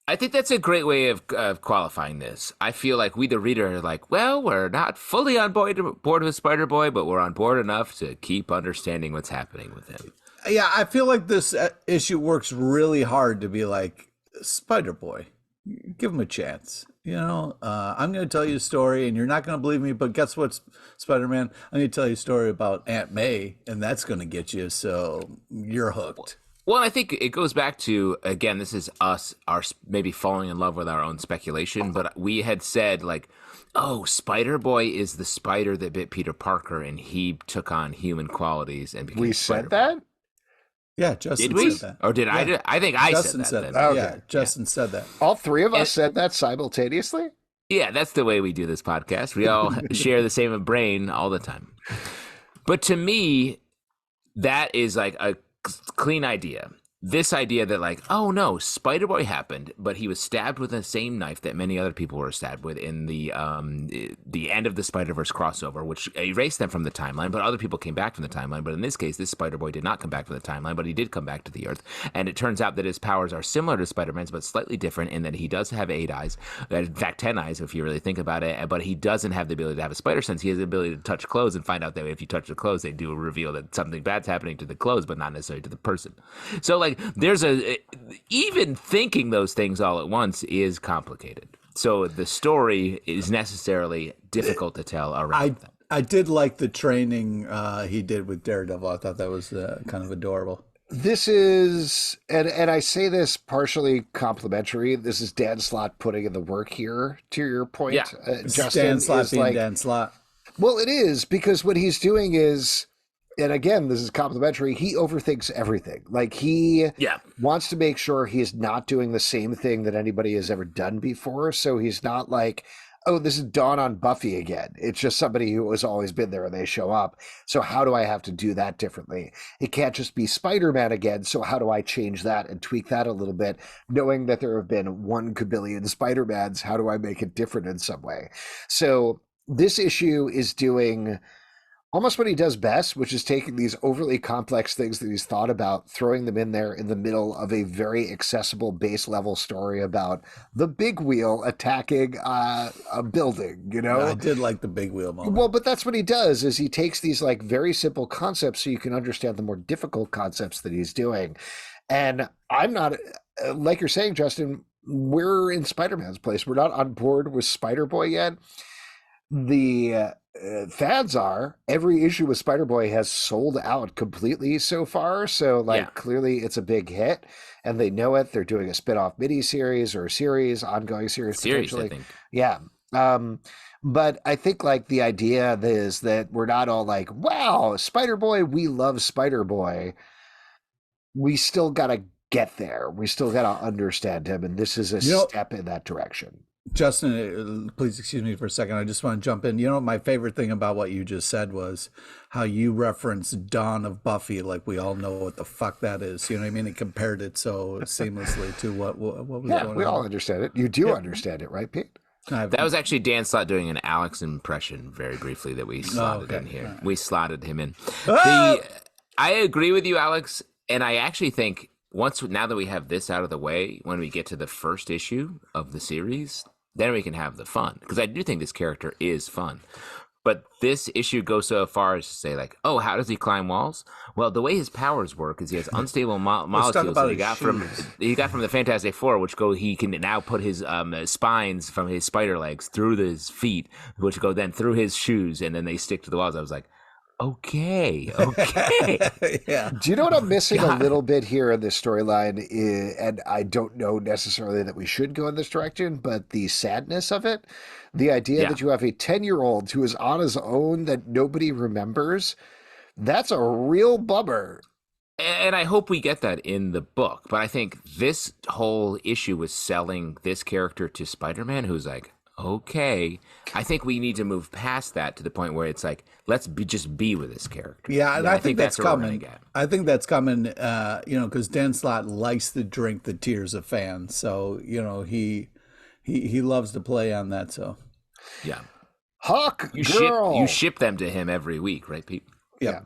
I think that's a great way of qualifying this. I feel like we, the reader, are like, well, we're not fully on board with Spider-Boy, but we're on board enough to keep understanding what's happening with him. Yeah, I feel like this issue works really hard to be like, Spider-Boy, give him a chance. You know, I'm going to tell you a story, and you're not going to believe me, but guess what, Spider-Man? I'm going to tell you a story about Aunt May, and that's going to get you, so you're hooked. Well, I think it goes back to, again, this is us, our maybe falling in love with our own speculation, but we had said, like, oh, Spider-Boy is the spider that bit Peter Parker, and he took on human qualities and became We Spider-Man. said that? Yeah, Justin Did we? said that. Or did Yeah. I think I Justin said that. that. Okay. Yeah, Justin said that. All three of us said that simultaneously? Yeah, that's the way we do this podcast. We all share the same brain all the time. But to me, that is like a clean idea. This idea that like, oh no, Spider-Boy happened, but he was stabbed with the same knife that many other people were stabbed with in the end of the Spider-Verse crossover, which erased them from the timeline, but other people came back from the timeline. But in this case, this Spider-Boy did not come back from the timeline, but he did come back to the Earth. And it turns out that his powers are similar to Spider-Man's, but slightly different in that he does have 8 eyes, in fact 10 eyes if you really think about it, but he doesn't have the ability to have a spider sense. He has the ability to touch clothes and find out that if you touch the clothes, they do reveal that something bad's happening to the clothes, but not necessarily to the person. So like, there's even thinking those things all at once is complicated. So the story is necessarily difficult to tell around them. I did like the training he did with Daredevil. I thought that was kind of adorable. This is, and I say this partially complimentary, this is Dan Slott putting in the work here, to your point. Yeah. Justin, Dan Slott is being like, Dan Slott. well, it is, because what he's doing is, and again, this is complimentary, he overthinks everything. Like he wants to make sure he's not doing the same thing that anybody has ever done before. So he's not like, oh, this is Dawn on Buffy again. It's just somebody who has always been there and they show up. So how do I have to do that differently? It can't just be Spider-Man again. So how do I change that and tweak that a little bit? Knowing that there have been 1 kabillion Spider-Mans, how do I make it different in some way? So this issue is doing almost what he does best, which is taking these overly complex things that he's thought about, throwing them in there in the middle of a very accessible base level story about the big wheel attacking a building, you know? I did like the big wheel moment. Well, but that's what he does, is he takes these like very simple concepts so you can understand the more difficult concepts that he's doing. And I'm not, like you're saying, Justin, we're in Spider-Man's place. We're not on board with Spider-Boy yet. The fans are. Every issue with Spider-Boy has sold out completely so far. So, clearly it's a big hit, and they know it. They're doing a spin-off miniseries or a series, ongoing series potentially. I think. Yeah. But I think like the idea is that we're not all like, wow, Spider-Boy, we love Spider-Boy. We still got to get there. We still got to understand him, and this is a step in that direction. Justin, please excuse me for a second. I just want to jump in. You know, my favorite thing about what you just said was how you referenced Dawn of Buffy, like we all know what the fuck that is. You know what I mean? And compared it so seamlessly to what was going on. Yeah, we all understand it. You do understand it, right, Pete? That was actually Dan Slott doing an Alex impression very briefly that we slotted in here. Right. We slotted him in. I agree with you, Alex. And I actually think now that we have this out of the way, when we get to the first issue of the series, then we can have the fun. Because I do think this character is fun. But this issue goes so far as to say, like, oh, how does he climb walls? Well, the way his powers work is he has unstable molecules that he got from the Fantastic Four, he can now put his spines from his spider legs through his feet, which go then through his shoes, and then they stick to the walls. I was like, okay. Yeah. Do you know what I'm missing a little bit here in this storyline? And I don't know necessarily that we should go in this direction, but the sadness of it, the idea that you have a 10-year-old who is on his own that nobody remembers, that's a real bummer. And I hope we get that in the book. But I think this whole issue was selling this character to Spider-Man, who's like, okay, I think we need to move past that to the point where it's like, let's just be with this character. Yeah, and I think that's coming. I think that's coming, because Dan Slott likes to drink the tears of fans. So, he loves to play on that. So, yeah. Hawk Girl. You ship them to him every week, right, Pete? Yeah.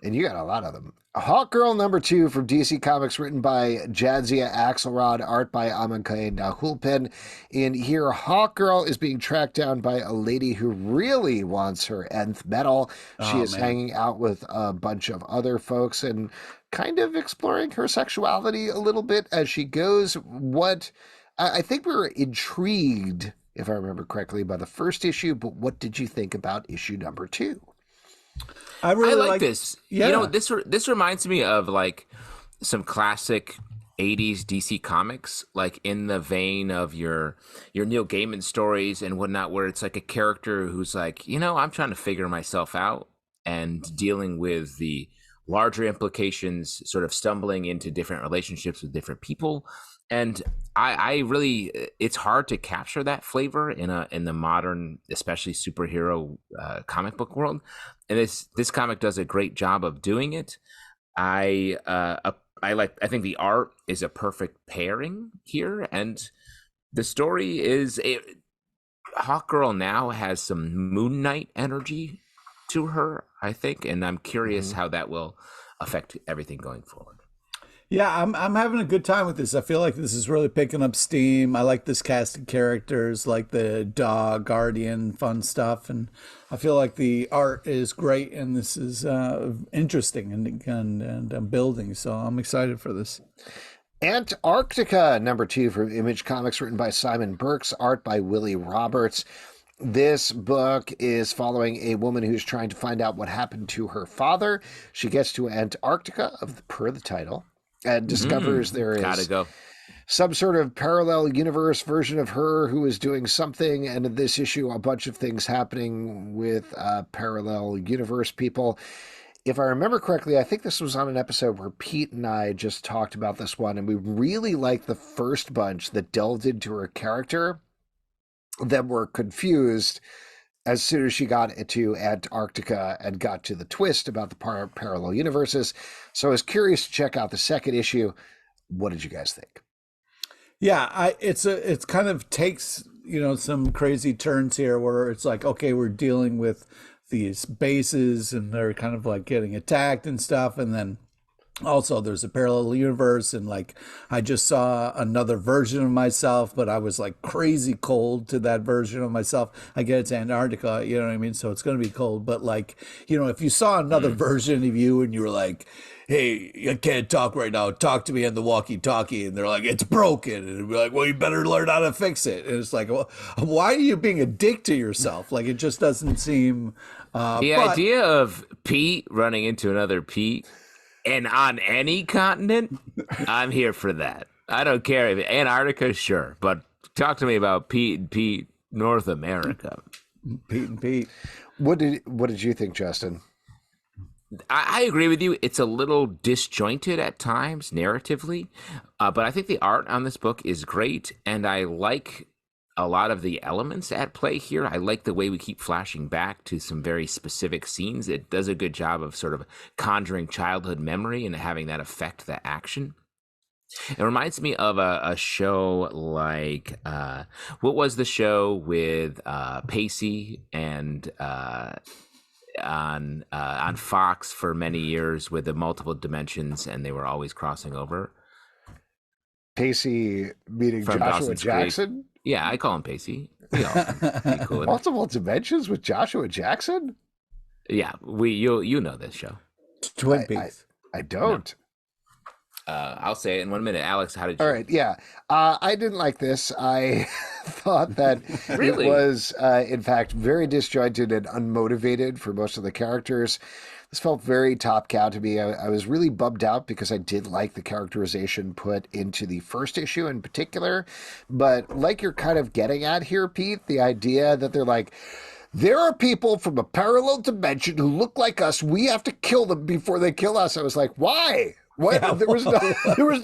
And you got a lot of them. Hawk Girl #2 from DC Comics, written by Jadzia Axelrod, art by Amankay Nahulpen. In here, Hawk Girl is being tracked down by a lady who really wants her nth medal. She is hanging out with a bunch of other folks and kind of exploring her sexuality a little bit as she goes. I think we were intrigued, if I remember correctly, by the first issue, but what did you think about issue #2? I like this. Yeah. This reminds me of like some classic 80s DC comics, like in the vein of your Neil Gaiman stories and whatnot, where it's like a character who's like, I'm trying to figure myself out and dealing with the larger implications, sort of stumbling into different relationships with different people. And I really, it's hard to capture that flavor in the modern, especially superhero comic book world. And this comic does a great job of doing it. I think the art is a perfect pairing here, and the story is Hawk Girl now has some Moon Knight energy to her, I think, and I'm curious how that will affect everything going forward. Yeah, I'm having a good time with this. I feel like this is really picking up steam. I like this cast of characters, like the dog, guardian, fun stuff. And I feel like the art is great, and this is interesting and building. So I'm excited for this. Antarctica #2 from Image Comics, written by Simon Burks, art by Willie Roberts. This book is following a woman who's trying to find out what happened to her father. She gets to Antarctica, per the title, and discovers there is some sort of parallel universe version of her who is doing something. And in this issue, a bunch of things happening with parallel universe people. If I remember correctly, I think this was on an episode where Pete and I just talked about this one, and we really liked the first bunch that delved into her character, that were confused as soon as she got into Antarctica and got to the twist about the parallel universes. So I was curious to check out the second issue. What did you guys think? Yeah, it's kind of takes, some crazy turns here where it's like, okay, we're dealing with these bases, and they're kind of like getting attacked and stuff. And then also there's a parallel universe, and like I just saw another version of myself, but I was like crazy cold to that version of myself. I get it's Antarctica, you know what I mean? So it's going to be cold, but like, you know, if you saw another version of you and you were like, hey, I can't talk right now, talk to me on the walkie-talkie, and they're like, it's broken, and it'd be like, well, you better learn how to fix it. And it's like, well, why are you being a dick to yourself? Like, it just doesn't seem the idea of Pete running into another Pete, and on any continent, I'm here for that. I don't care if Antarctica, sure, but talk to me about Pete and Pete, North America. Pete and Pete. What did you think, Justin? I agree with you. It's a little disjointed at times, narratively, but I think the art on this book is great, and I like a lot of the elements at play here. I like the way we keep flashing back to some very specific scenes. It does a good job of sort of conjuring childhood memory and having that affect the action. It reminds me of a show like, what was the show with Pacey and on Fox for many years with the multiple dimensions, and they were always crossing over? Pacey meeting From Joshua Dawson's Jackson? Creek. Yeah, I call him Pacey. We all be cool with it. Multiple dimensions with Joshua Jackson? Yeah, you know this show. Twin Peaks. I don't. I'll say it in 1 minute. Alex, how did you? All right, yeah. I didn't like this. I thought that Really? it was, in fact, very disjointed and unmotivated for most of the characters. This felt very top cow to me. I was really bummed out because I did like the characterization put into the first issue in particular. But like you're kind of getting at here, Pete, the idea that they're like, there are people from a parallel dimension who look like us. We have to kill them before they kill us. I was like, why? What? Yeah, there was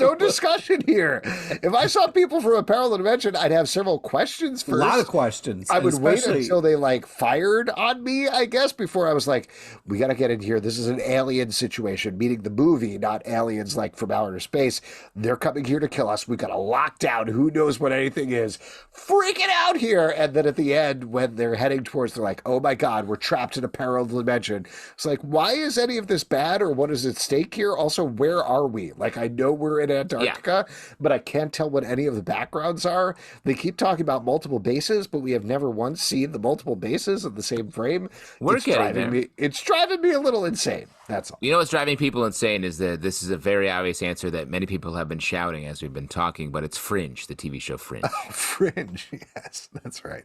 no discussion here. If I saw people from a parallel dimension, I'd have several questions first. A lot of questions. I would wait until they like fired on me, I guess, before I was like, we got to get in here. This is an alien situation, meaning the movie, not aliens like from outer space. They're coming here to kill us. We got to lock down. Who knows what anything is? Freaking out here. And then at the end, when they're heading towards, they're like, oh my God, we're trapped in a parallel dimension. It's like, why is any of this bad, or what is at stake here? Also, where are we? Like, I know we're in Antarctica, but I can't tell what any of the backgrounds are. They keep talking about multiple bases, but we have never once seen the multiple bases in the same frame. We're getting there. It's driving me a little insane. That's all. You know what's driving people insane is that this is a very obvious answer that many people have been shouting as we've been talking, but it's Fringe, the TV show Fringe. Fringe, yes, that's right.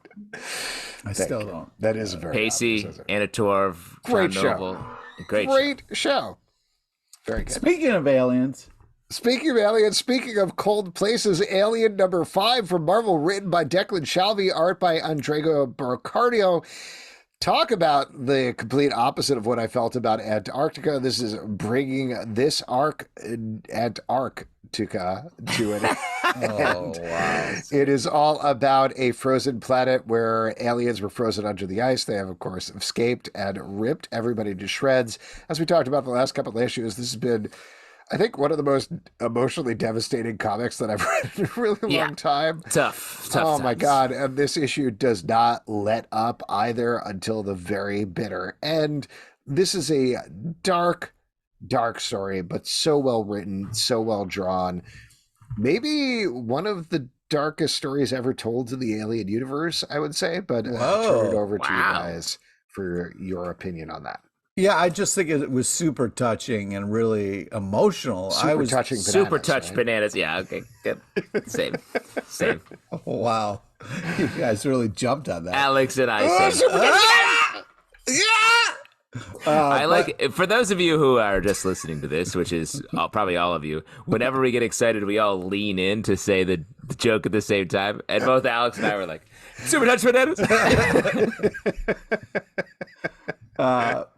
I still don't. That is very Pacey, obvious, Anna Torv, Great John show. Noble. Great show. Very good. Speaking of aliens, Speaking of aliens, speaking of cold places, Alien number 5 from Marvel, written by Declan Shalvey, art by Andrea Bercardio. Talk about the complete opposite of what I felt about Antarctica. This is bringing this Antarctica to an end. wow. It is all about a frozen planet where aliens were frozen under the ice. They have, of course, escaped and ripped everybody to shreds. As we talked about the last couple of issues, this has been, I think, one of the most emotionally devastating comics that I've read in a really long time. Tough Oh my times. God. And this issue does not let up either until the very bitter end. This is a dark story, but so well written, so well drawn. Maybe one of the darkest stories ever told in the Alien universe, I would say. But I'll turn it over to you guys for your opinion on that. Yeah, I just think it was super touching and really emotional. Super touching bananas, Super touched right? bananas. Yeah, okay, good. Same. Oh, wow. You guys really jumped on that. Alex and I same. I like, for those of you who are just listening to this, which is probably all of you, whenever we get excited, we all lean in to say the joke at the same time. And both Alex and I were like, super touched bananas.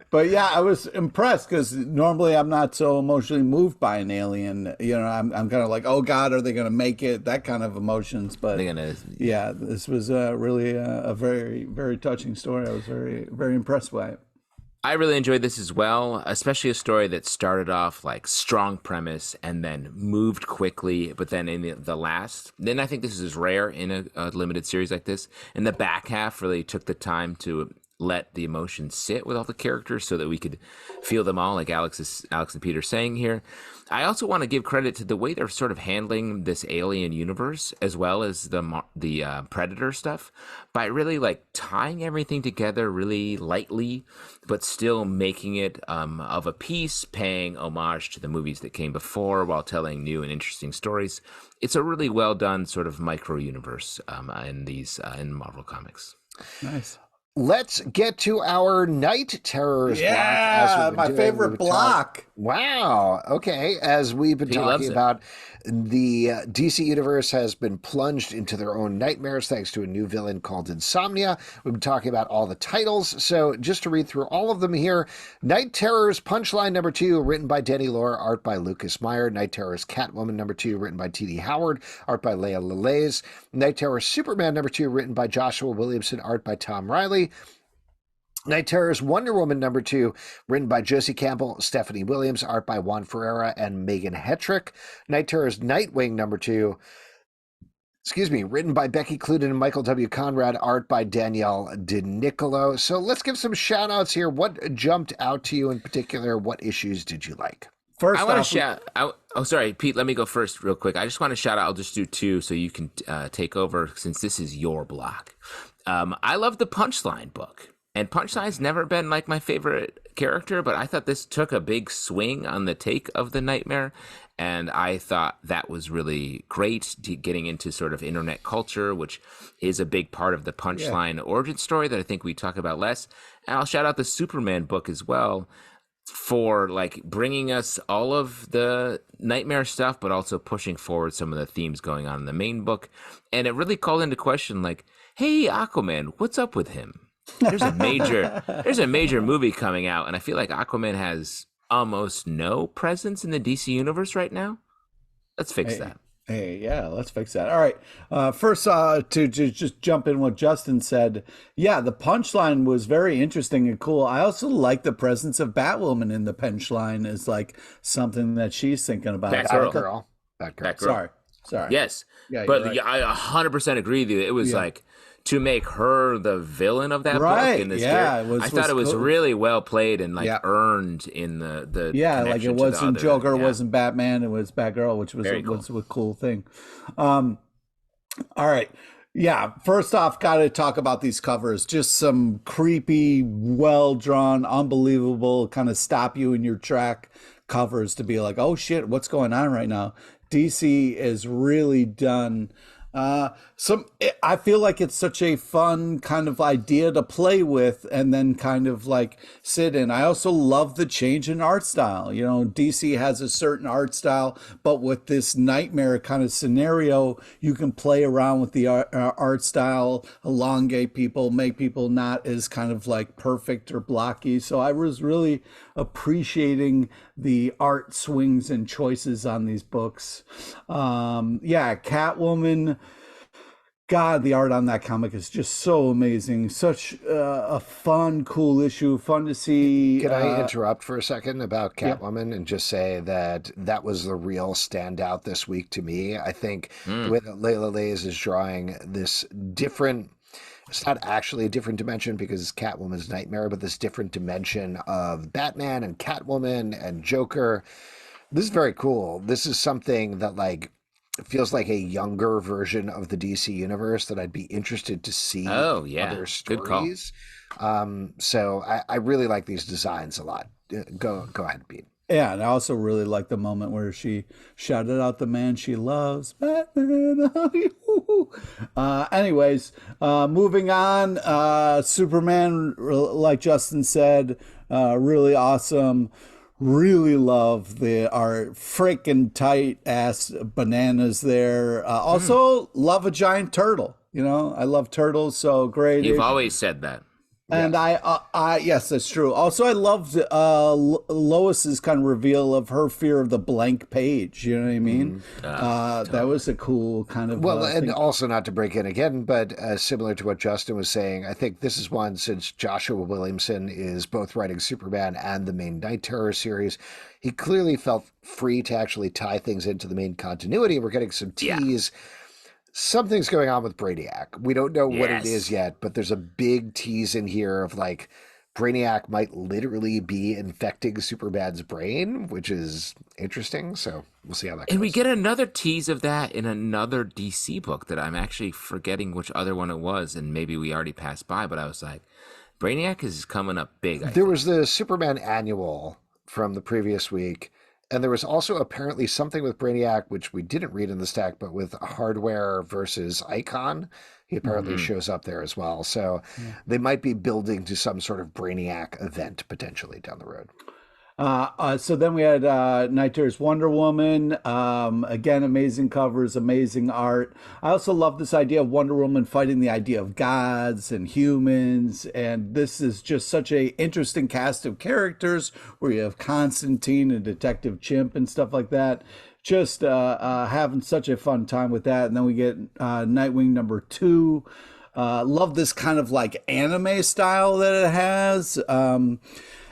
But yeah, I was impressed because normally I'm not so emotionally moved by an alien. You know, I'm kind of like, oh God, are they going to make it? That kind of emotions. But yeah, this was really a very, very touching story. I was very, very impressed by it. I really enjoyed this as well, especially a story that started off like strong premise and then moved quickly, but then in the last, then I think this is rare in a limited series like this. In the back half, really took the time to let the emotions sit with all the characters so that we could feel them all, like Alex and Peter saying here. I also want to give credit to the way they're sort of handling this alien universe as well as the Predator stuff by really like tying everything together really lightly, but still making it of a piece, paying homage to the movies that came before while telling new and interesting stories. It's a really well done sort of micro universe in Marvel Comics. Nice. Let's get to our Night Terrors block. Yeah, my favorite block. Wow. Okay. As we've been talking about, the DC Universe has been plunged into their own nightmares thanks to a new villain called Insomnia. We've been talking about all the titles. So just to read through all of them here, Night Terrors Punchline number 2, written by Denny Lore, art by Lucas Meyer. Night Terrors Catwoman number 2, written by Tini Howard, art by Leah Lelaise. Night Terrors Superman number 2, written by Joshua Williamson, art by Tom Riley. Night Terrors Wonder Woman number 2, written by Josie Campbell, Stephanie Williams, art by Juan Ferreira and Megan Hetrick. Night Terrors Nightwing number 2, written by Becky Cloonan and Michael W. Conrad, art by Danielle DiNiccolo. So let's give some shout outs here. What jumped out to you in particular? What issues did you like? First, I want to shout. Sorry, Pete. Let me go first, real quick. I just want to shout out. I'll just do 2, so you can take over since this is your block. I love the Punchline book. And Punchline's never been like my favorite character, but I thought this took a big swing on the take of the nightmare. And I thought that was really great, getting into sort of internet culture, which is a big part of the Punchline origin story that I think we talk about less. And I'll shout out the Superman book as well for like bringing us all of the nightmare stuff, but also pushing forward some of the themes going on in the main book. And it really called into question like, hey, Aquaman, what's up with him? There's a major movie coming out, and I feel like Aquaman has almost no presence in the DC universe right now. Let's fix that. Hey, yeah, let's fix that. All right. First, to just jump in what Justin said, yeah, the Punchline was very interesting and cool. I also like the presence of Batwoman in the Punchline is like something that she's thinking about. Batgirl. Sorry. Yes, yeah, but right. I 100% agree with you. It was like, to make her the villain of that book in this I thought it was cool. Really well played and like earned in the like it wasn't Joker, it wasn't Batman, it was Batgirl, which was a cool thing. All right. Yeah, first off, got to talk about these covers. Just some creepy, well-drawn, unbelievable, kind of stop you in your track covers to be like, oh shit, what's going on right now? DC is really done. I feel like it's such a fun kind of idea to play with and then kind of like sit in. I also love the change in art style. You know, DC has a certain art style, but with this nightmare kind of scenario, you can play around with the art style, elongate people, make people not as kind of like perfect or blocky. So I was really appreciating the art swings and choices on these books. Catwoman. God, the art on that comic is just so amazing. Such a fun, cool issue. Fun to see. Can I interrupt for a second about Catwoman and just say that was the real standout this week to me. I think the way that Leila Lays is drawing this different, it's not actually a different dimension because it's Catwoman's nightmare, but this different dimension of Batman and Catwoman and Joker. This is very cool. This is something that like feels like a younger version of the DC universe that I'd be interested to see other stories. Good call. So I really like these designs a lot. Go ahead, Pete. Yeah, and I also really like the moment where she shouted out the man she loves, Batman. Anyways, moving on. Superman, like Justin said, really awesome. Really love the art, freaking tight ass bananas there. Also love a giant turtle. You know, I love turtles, so great. You've always said that. And I yes, that's true. Also, I loved Lois's kind of reveal of her fear of the blank page. You know what I mean? Totally. That was a cool kind of and also not to break in again, but similar to what Justin was saying, I think this is one since Joshua Williamson is both writing Superman and the main Night Terror series. He clearly felt free to actually tie things into the main continuity. We're getting some tease. something's going on with Brainiac. We don't know what it is Yes. yet, but there's a big tease in here of like Brainiac might literally be infecting Superman's brain, which is interesting. So we'll see how that goes. And we get another tease of that in another DC book that I'm actually forgetting which other one it was, and maybe we already passed by, but I was like, Brainiac is coming up big. There was the Superman annual from the previous week, and there was also apparently something with Brainiac, which we didn't read in the stack, but with Hardware versus Icon. He apparently shows up there as well. So they might be building to some sort of Brainiac event potentially down the road. So then we had Night Terror's Wonder Woman. Again, amazing covers, amazing art. I also love this idea of Wonder Woman fighting the idea of gods and humans. And this is just such a interesting cast of characters where you have Constantine and Detective Chimp and stuff like that. Just having such a fun time with that. And then we get Nightwing #2. Love this kind of like anime style that it has.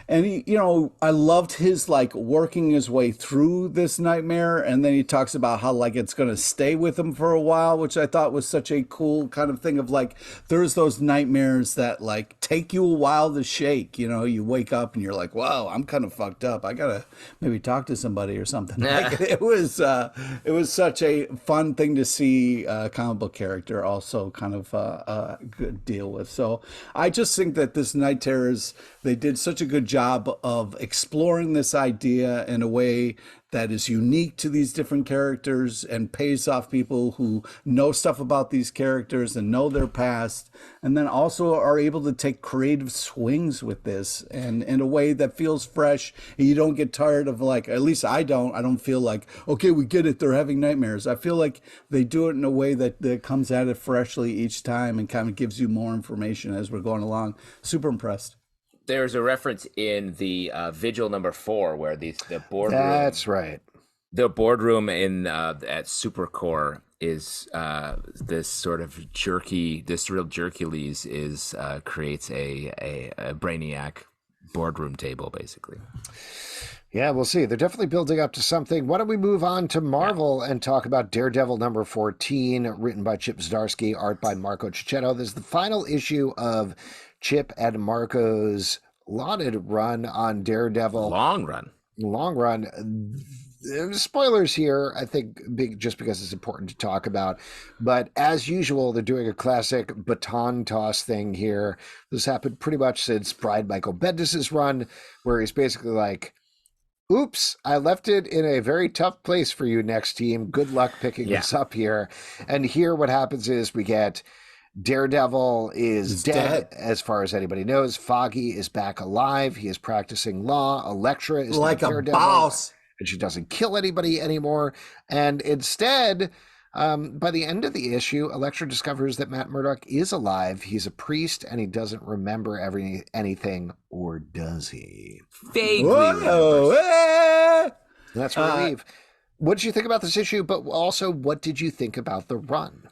And he, you know, I loved his like working his way through this nightmare, and then he talks about how like it's going to stay with him for a while, which I thought was such a cool kind of thing of like there's those nightmares that like take you a while to shake. You know, you wake up and you're like, wow, I'm kind of fucked up. I gotta maybe talk to somebody or something. Like, it was such a fun thing to see a comic book character also kind of good deal with. So I just think that this Night Terrors, they did such a good job of exploring this idea in a way that is unique to these different characters and pays off people who know stuff about these characters and know their past, and then also are able to take creative swings with this and in a way that feels fresh, and you don't get tired of like, at least I don't feel like, okay, we get it, they're having nightmares. I feel like they do it in a way that comes at it freshly each time and kind of gives you more information as we're going along. Super impressed. There's a reference in the Vigil #4 where the boardroom. That's right. The boardroom in at Supercore is this sort of jerky. This real Jerkules is creates a Brainiac boardroom table, basically. Yeah, we'll see. They're definitely building up to something. Why don't we move on to Marvel and talk about Daredevil #14, written by Chip Zdarsky, art by Marco Cicchetto. This is the final issue of Chip and Marco's lauded run on Daredevil. Long run. Spoilers here, I think, just because it's important to talk about. But as usual, they're doing a classic baton toss thing here. This happened pretty much since Brian Michael Bendis' run, where he's basically like, oops, I left it in a very tough place for you, next team. Good luck picking this up here. And here what happens is we get Daredevil is dead, as far as anybody knows. Foggy is back alive. He is practicing law. Elektra is like a Daredevil, boss. and she doesn't kill anybody anymore. And instead, by the end of the issue, Elektra discovers that Matt Murdock is alive. He's a priest, and he doesn't remember anything, or does he? Vaguely. Whoa, That's relief. What did you think about this issue? But also, what did you think about the run?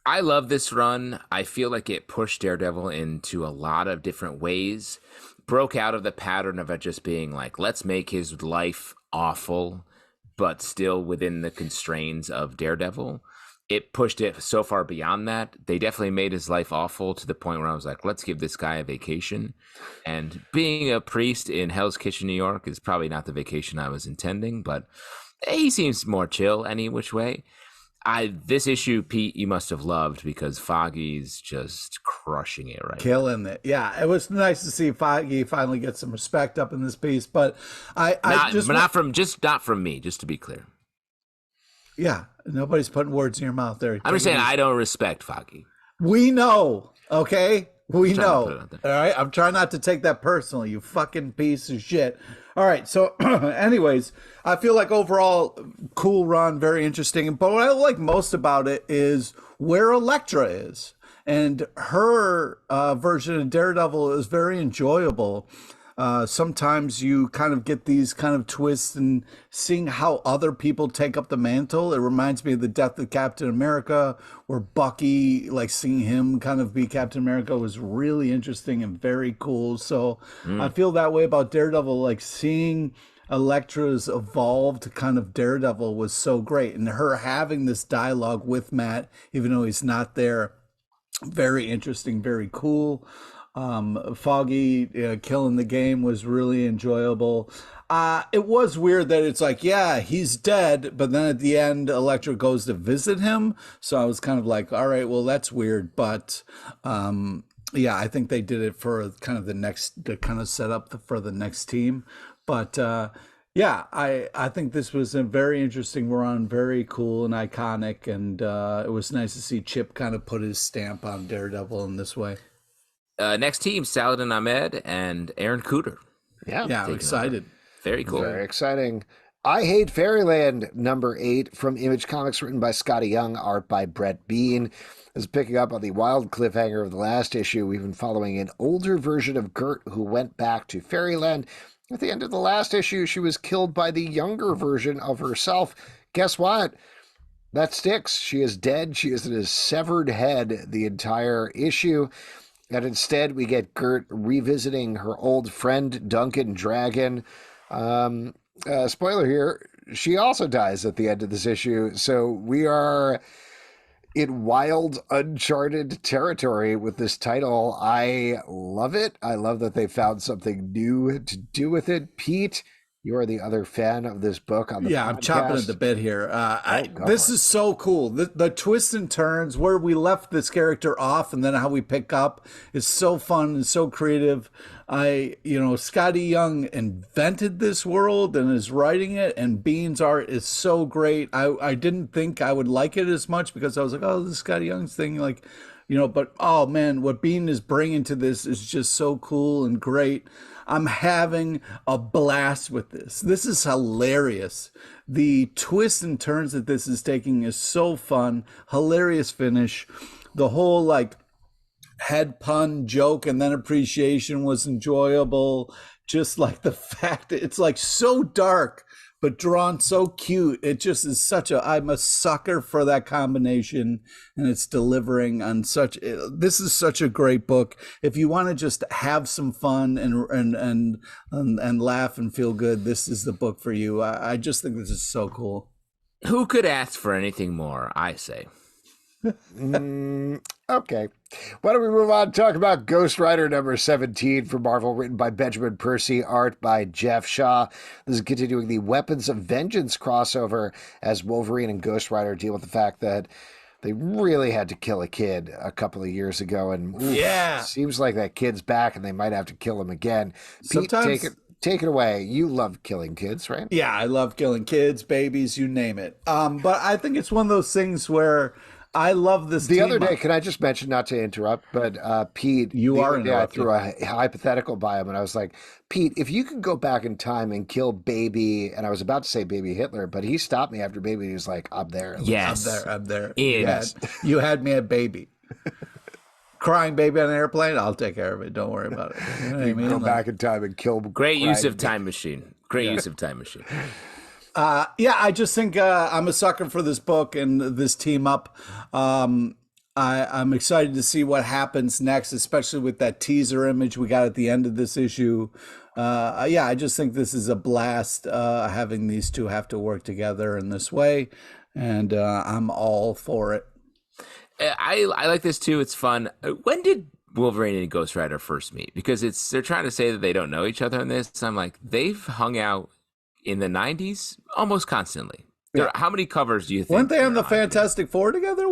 I love this run. I feel like it pushed Daredevil into a lot of different ways, broke out of the pattern of it just being like, let's make his life awful, but still within the constraints of Daredevil. It pushed it so far beyond that. They definitely made his life awful to the point where I was like, let's give this guy a vacation. And being a priest in Hell's Kitchen, New York is probably not the vacation I was intending, but he seems more chill any which way. This issue, Pete, you must have loved because Foggy's just crushing it right killing it. Yeah, it was nice to see Foggy finally get some respect up in this piece. But not from me, just to be clear. Yeah, nobody's putting words in your mouth there. I'm just saying I don't respect Foggy. We know, okay? We know. All right, I'm trying not to take that personally, you fucking piece of shit. All right, so anyways, I feel like overall, cool run, very interesting. But what I like most about it is where Elektra is. And her version of Daredevil is very enjoyable. Sometimes you kind of get these kind of twists and seeing how other people take up the mantle. It reminds me of the death of Captain America, where Bucky, like seeing him kind of be Captain America was really interesting and very cool. So I feel that way about Daredevil, like seeing Elektra's evolved kind of Daredevil was so great. And her having this dialogue with Matt, even though he's not there, very interesting, very cool. Foggy killing the game was really enjoyable. It was weird that it's like, yeah, he's dead, but then at the end, Elektra goes to visit him. So I was kind of like, all right, well, that's weird. But yeah, I think they did it for kind of to kind of set up for the next team. But yeah, I think this was a very interesting run, very cool and iconic. And it was nice to see Chip kind of put his stamp on Daredevil in this way. Next team, Saladin Ahmed and Aaron Cooter. Yeah, I'm excited. Very cool. Very exciting. I Hate Fairyland, number 8 from Image Comics, written by Scotty Young, art by Brett Bean. Is picking up on the wild cliffhanger of the last issue. We've been following an older version of Gert who went back to Fairyland. At the end of the last issue, she was killed by the younger version of herself. Guess what? That sticks. She is dead. She is in a severed head the entire issue. And instead, we get Gert revisiting her old friend, Duncan Dragon. Spoiler here, she also dies at the end of this issue. So we are in wild, uncharted territory with this title. I love it. I love that they found something new to do with it. Pete, you are the other fan of this book on the podcast. I'm chopping at the bit here. This is so cool. The twists and turns where we left this character off and then how we pick up is so fun and so creative. Scotty Young invented this world and is writing it, and Bean's art is so great. I didn't think I would like it as much because I was like, oh, this Scotty Young's thing, but oh man, what Bean is bringing to this is just so cool and great. I'm having a blast with this. This is hilarious. The twists and turns that this is taking is so fun. Hilarious finish. The whole head pun joke and then appreciation was enjoyable. Just like the fact that it's so dark but drawn so cute. It just is I'm a sucker for that combination, and it's delivering on this is such a great book. If you want to just have some fun and laugh and feel good, this is the book for you. I just think this is so cool. Who could ask for anything more, I say. Okay. Why don't we move on and talk about Ghost Rider number 17 from Marvel, written by Benjamin Percy, art by Jeff Shaw. This is continuing the Weapons of Vengeance crossover as Wolverine and Ghost Rider deal with the fact that they really had to kill a kid a couple of years ago. And seems like that kid's back and they might have to kill him again. Sometimes... Pete, take it away. You love killing kids, right? Yeah, I love killing kids, babies, you name it. But I think it's one of those things where I love this. The other day, can I just mention, not to interrupt, but Pete, I threw a hypothetical by him, and I was like, Pete, if you could go back in time and kill Baby, and I was about to say Baby Hitler, but he stopped me after Baby. He was like, I'm there. Yes. I'm there. Yes. You had me at Baby. Crying baby on an airplane, I'll take care of it. Don't worry about it. You know what I mean? Go back in time and kill. Great use of time machine. Use of time machine. I just think I'm a sucker for this book and this team up. I'm excited to see what happens next, especially with that teaser image we got at the end of this issue. I just think this is a blast having these two have to work together in this way, and I'm all for it. I like this too. It's fun. When did Wolverine and Ghost Rider first meet? Because they're trying to say that they don't know each other in this. I'm like, they've hung out in the 90s almost constantly. How many covers do you think? Weren't they on the Fantastic Four together?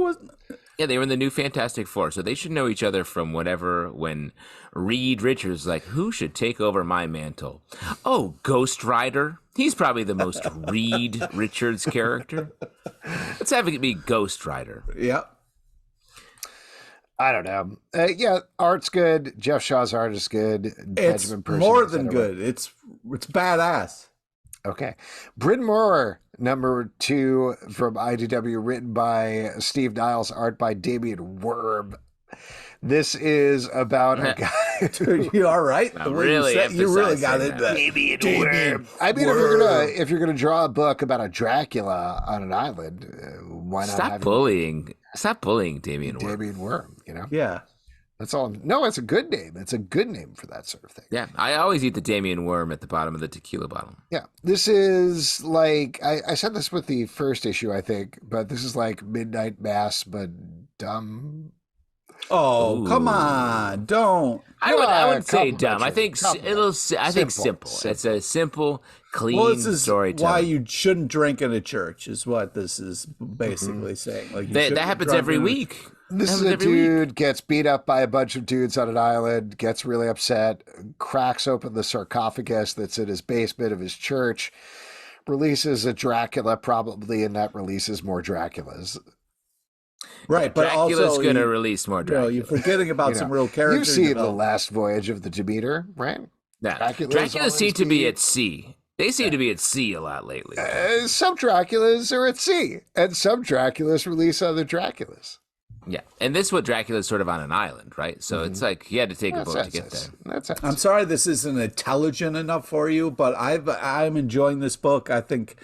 Yeah, they were in the new Fantastic Four, so they should know each other from when Reed Richards was like, who should take over my mantle? Oh, Ghost Rider. He's probably the most Reed Richards character. Let's have it be Ghost Rider. Yeah. I don't know. Art's good. Jeff Shaw's art is good. It's more than good. It's badass. Okay. Bryn Moore, number 2 from IDW, written by Steve Niles, art by Damian Worm. This is about a guy. Dude, you all right? You really got it. Damian Worm. I mean, if you're gonna draw a book about a Dracula on an island, why not? Stop bullying Damian Worm. Damian Worm. Yeah. That's all. No, it's a good name. It's a good name for that sort of thing. Yeah, I always eat the Damien worm at the bottom of the tequila bottle. Yeah, this is like I said this with the first issue, I think, but this is like Midnight Mass, but dumb. Oh, Ooh. come on! Don't. I wouldn't say dumb. I complimentary. think I think simple. It's a simple, clean Well, this is storytelling. why you shouldn't drink in a church. Is what this is basically saying. Like that happens every week. This is a dude gets beat up by a bunch of dudes on an island, gets really upset, cracks open the sarcophagus that's in his basement of his church, releases a Dracula probably, and that releases more Draculas. Right, but Dracula's also going to release more Dracula. you're forgetting about some real characters. You've seen The Last Voyage of the Demeter, right? Yeah. Draculas seem to be at sea. They seem to be at sea a lot lately. Some Draculas are at sea, and some Draculas release other Draculas. Yeah, and this what Dracula's sort of on an island, right? So it's like he had to take a boat to get there. I'm sorry this isn't intelligent enough for you, but I'm enjoying this book. I think,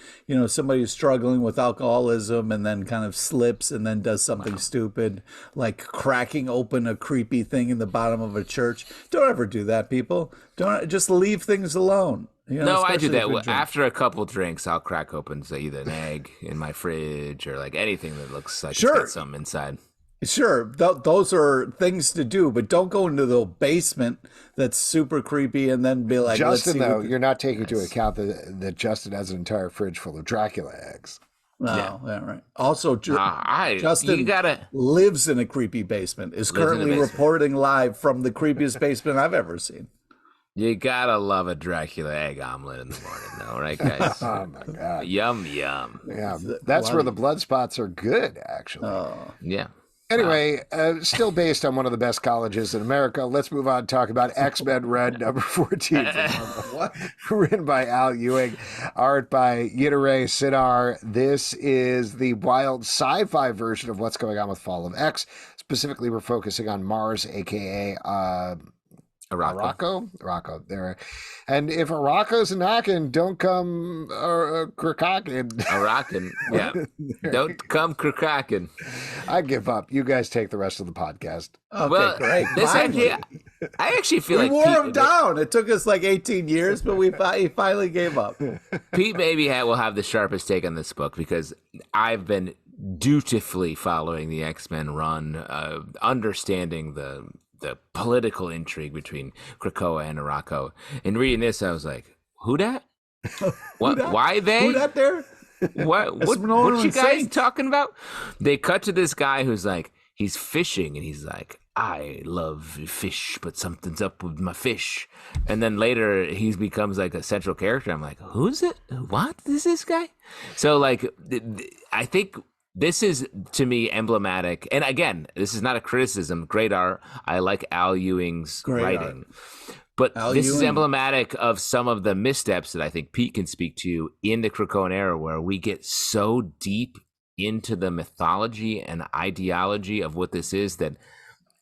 somebody who's struggling with alcoholism and then kind of slips and then does something stupid, like cracking open a creepy thing in the bottom of a church. Don't ever do that, people. Don't just leave things alone. No, I do that. After a couple drinks, I'll crack open, say, either an egg in my fridge or like anything that looks like it's got something inside. Sure, those are things to do, but don't go into the basement that's super creepy and then be like, Justin, though, you're not taking into account that Justin has an entire fridge full of Dracula eggs. No, yeah, right. Also, Justin lives in a creepy basement, is currently reporting live from the creepiest basement I've ever seen. You gotta love a Dracula egg omelet in the morning, though, right, guys? Oh, my God. Yum, yum. Yeah, that's where the blood spots are good, actually. Yeah. Anyway, still based on one of the best colleges in America, let's move on and talk about X-Men Red number 14. Written by Al Ewing, art by Yinare Sinar. This is the wild sci-fi version of what's going on with Fall of X. Specifically, we're focusing on Mars, a.k.a. Rocco there. And if Rocco's knocking, don't come cracking. Yeah. Don't come cracking. I give up. You guys take the rest of the podcast. Okay, great. I actually feel like we wore him down. It took us like 18 years, but he finally gave up. Pete maybe will have the sharpest take on this book because I've been dutifully following the X-Men run, understanding the political intrigue between Krakoa and Arakko. And reading this, I was like, who dat? What? Why they? Who dat there? What you guys talking about? They cut to this guy who's like, he's fishing, and he's like, I love fish, but something's up with my fish. And then later, he becomes like a central character. I'm like, who's it? What is this guy? So like, I think this is, to me, emblematic. And again, this is not a criticism. Great art. I like Al Ewing's writing. But this is emblematic of some of the missteps that I think Pete can speak to in the Krakoan era, where we get so deep into the mythology and ideology of what this is that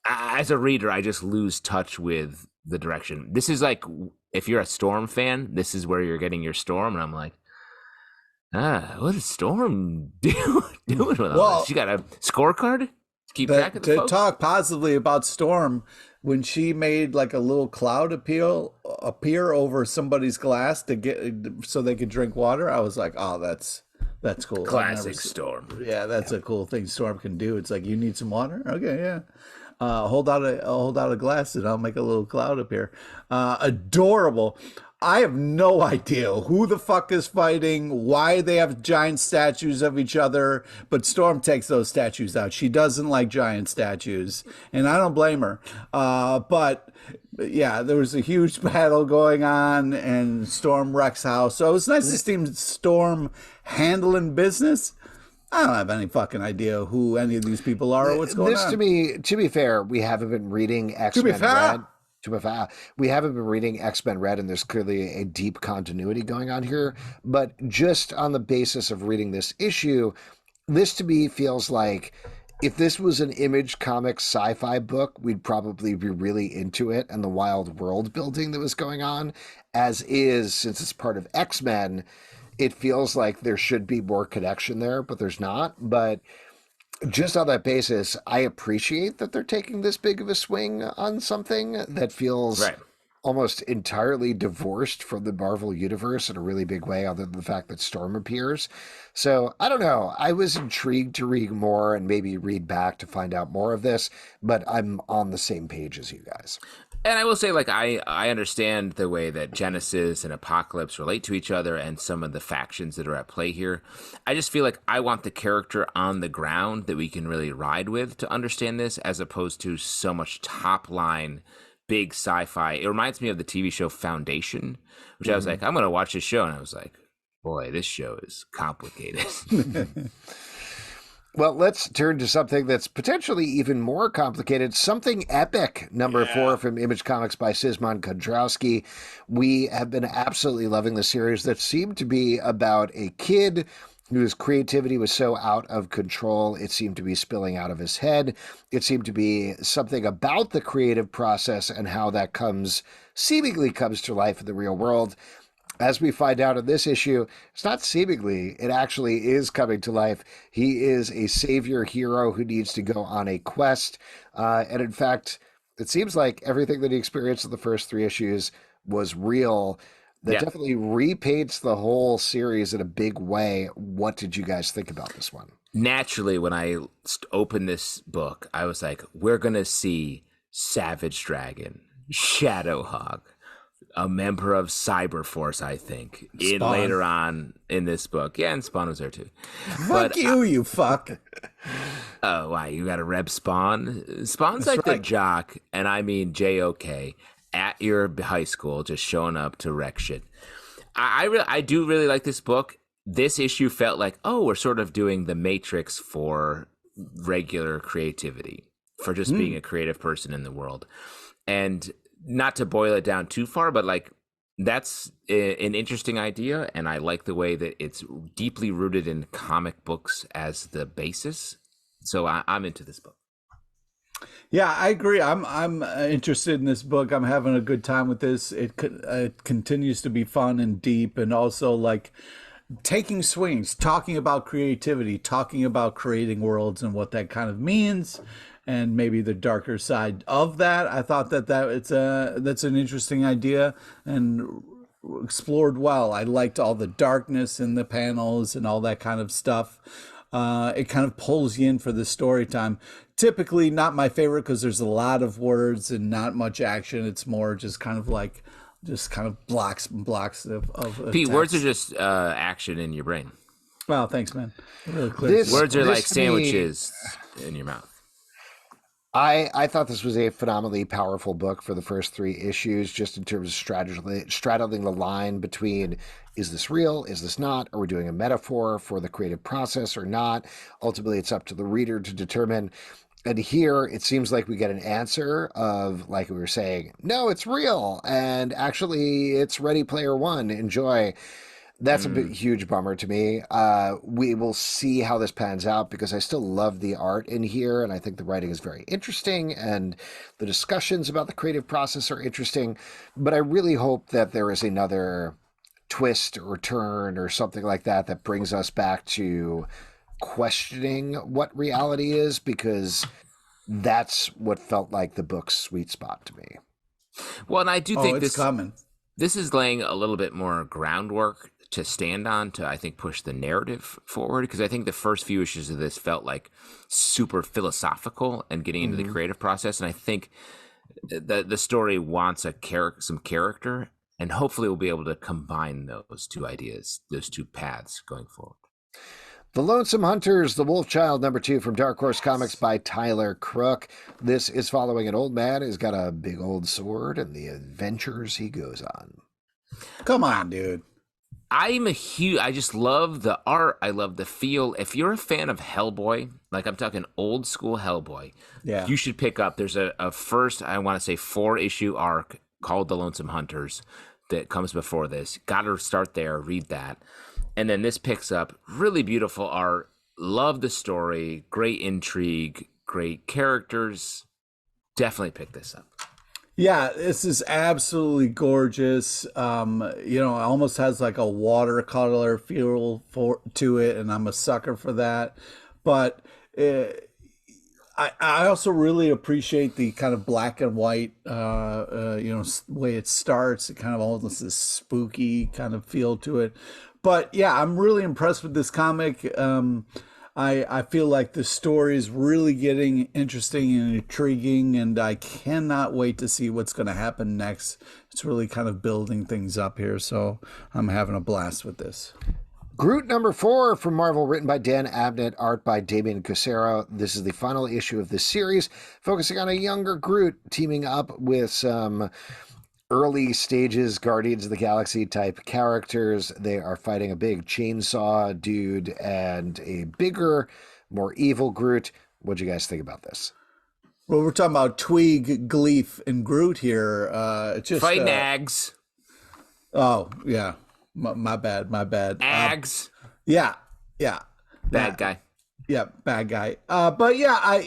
as a reader, I just lose touch with the direction. This is like, if you're a Storm fan, this is where you're getting your Storm. And I'm like, what is Storm doing with all this? She got a scorecard? Keep track of the folks? Talk positively about Storm, when she made like a little cloud appear over somebody's glass so they could drink water, I was like, oh, that's cool. Classic Storm. Yeah, that's a cool thing Storm can do. It's like, you need some water? Okay, yeah. Hold out a glass and I'll make a little cloud appear. Adorable. I have no idea who the fuck is fighting, why they have giant statues of each other, but Storm takes those statues out. She doesn't like giant statues, and I don't blame her. But yeah, there was a huge battle going on, and Storm wrecks house. So it was nice to see Storm handling business. I don't have any fucking idea who any of these people are or what's going on. To be fair, we haven't been reading X-Men Red. We haven't been reading X-Men Red, and there's clearly a deep continuity going on here. But just on the basis of reading this issue, this to me feels like if this was an Image Comics sci-fi book, we'd probably be really into it and the wild world building that was going on. As is, since it's part of X-Men, it feels like there should be more connection there, but there's not. But Just on that basis, I appreciate that they're taking this big of a swing on something that feels Right. almost entirely divorced from the Marvel universe in a really big way, other than the fact that Storm appears. So I don't know. I was intrigued to read more and maybe read back to find out more of this, but I'm on the same page as you guys. And I will say, like, I understand the way that Genesis and Apocalypse relate to each other and some of the factions that are at play here. I just feel like I want the character on the ground that we can really ride with to understand this, as opposed to so much top line, big sci-fi. It reminds me of the TV show Foundation, which I was like, I'm going to watch this show. And I was like, boy, this show is complicated. Well, let's turn to something that's potentially even more complicated. Something Epic, number 4 from Image Comics by Szymon Kudrowski. We have been absolutely loving the series that seemed to be about a kid whose creativity was so out of control, it seemed to be spilling out of his head. It seemed to be something about the creative process and how that seemingly comes to life in the real world. As we find out in this issue, it's not seemingly, it actually is coming to life. He is a savior hero who needs to go on a quest. And in fact, it seems like everything that he experienced in the first 3 issues was real. That definitely repaints the whole series in a big way. What did you guys think about this one? Naturally, when I opened this book, I was like, we're going to see Savage Dragon, Shadowhawk, a member of Cyberforce, I think, later on in this book. Yeah, and Spawn was there too. Fuck you fuck. Oh, why? You got to rep Spawn? Spawn's like the jock, and I mean J-O-K, at your high school, just showing up to wreck shit. I do really like this book. This issue felt like, we're sort of doing the Matrix for regular creativity, for just being a creative person in the world. And not to boil it down too far, but like that's an interesting idea, and I like the way that it's deeply rooted in comic books as the basis. So I'm into this book. Yeah, I agree. I'm interested in this book. I'm having a good time with this. It continues to be fun and deep, and also like taking swings, talking about creativity, talking about creating worlds and what that kind of means, and maybe the darker side of that. I thought that's an interesting idea and explored well. I liked all the darkness in the panels and all that kind of stuff. It kind of pulls you in for the story time. Typically not my favorite because there's a lot of words and not much action. It's more just kind of blocks and blocks of Pete, text. words are just action in your brain. Wow, thanks, man. Really clear. Words are like sandwiches in your mouth. I thought this was a phenomenally powerful book for the first 3 issues, just in terms of straddling the line between, is this real? Is this not? Are we doing a metaphor for the creative process or not? Ultimately, it's up to the reader to determine. And here, it seems like we get an answer of, like we were saying, no, it's real. And actually, it's Ready Player One. Enjoy. That's a huge bummer to me. We will see how this pans out, because I still love the art in here, and I think the writing is very interesting, and the discussions about the creative process are interesting. But I really hope that there is another twist or turn or something like that that brings us back to questioning what reality is, because that's what felt like the book's sweet spot to me. Well, and I do think it's coming. This is laying a little bit more groundwork to stand on to, I think, push the narrative forward, because I think the first few issues of this felt like super philosophical and getting into the creative process, and I think the story wants some character, and hopefully we'll be able to combine those two ideas, those two paths going forward. The Lonesome Hunters, The Wolf Child, number 2 from Dark Horse Comics by Tyler Crook. This is following an old man who's got a big old sword and the adventures he goes on. Come on, dude. I just love the art. I love the feel. If you're a fan of Hellboy, like I'm talking old school Hellboy, you should pick up. There's a first, I want to say 4-issue arc called The Lonesome Hunters that comes before this. Got to start there, read that. And then this picks up really beautiful art. Love the story. Great intrigue. Great characters. Definitely pick this up. Yeah, this is absolutely gorgeous. It almost has like a watercolor feel to it, and I'm a sucker for that. But I also really appreciate the kind of black and white, way it starts. It kind of almost this spooky kind of feel to it. But yeah, I'm really impressed with this comic. I feel like the story is really getting interesting and intriguing, and I cannot wait to see what's going to happen next. It's really kind of building things up here, so I'm having a blast with this. Groot number 4 from Marvel, written by Dan Abnett, art by Damian Cusero. This is the final issue of this series, focusing on a younger Groot teaming up with some early stages Guardians of the Galaxy type characters. They are fighting a big chainsaw dude and a bigger, more evil Groot. What'd you guys think about this? Well, we're talking about Tweeg, Gleef, and Groot here. Just Fight nags. Oh, yeah. My bad. Ags. Yeah. Bad guy. Yeah, bad guy. But yeah,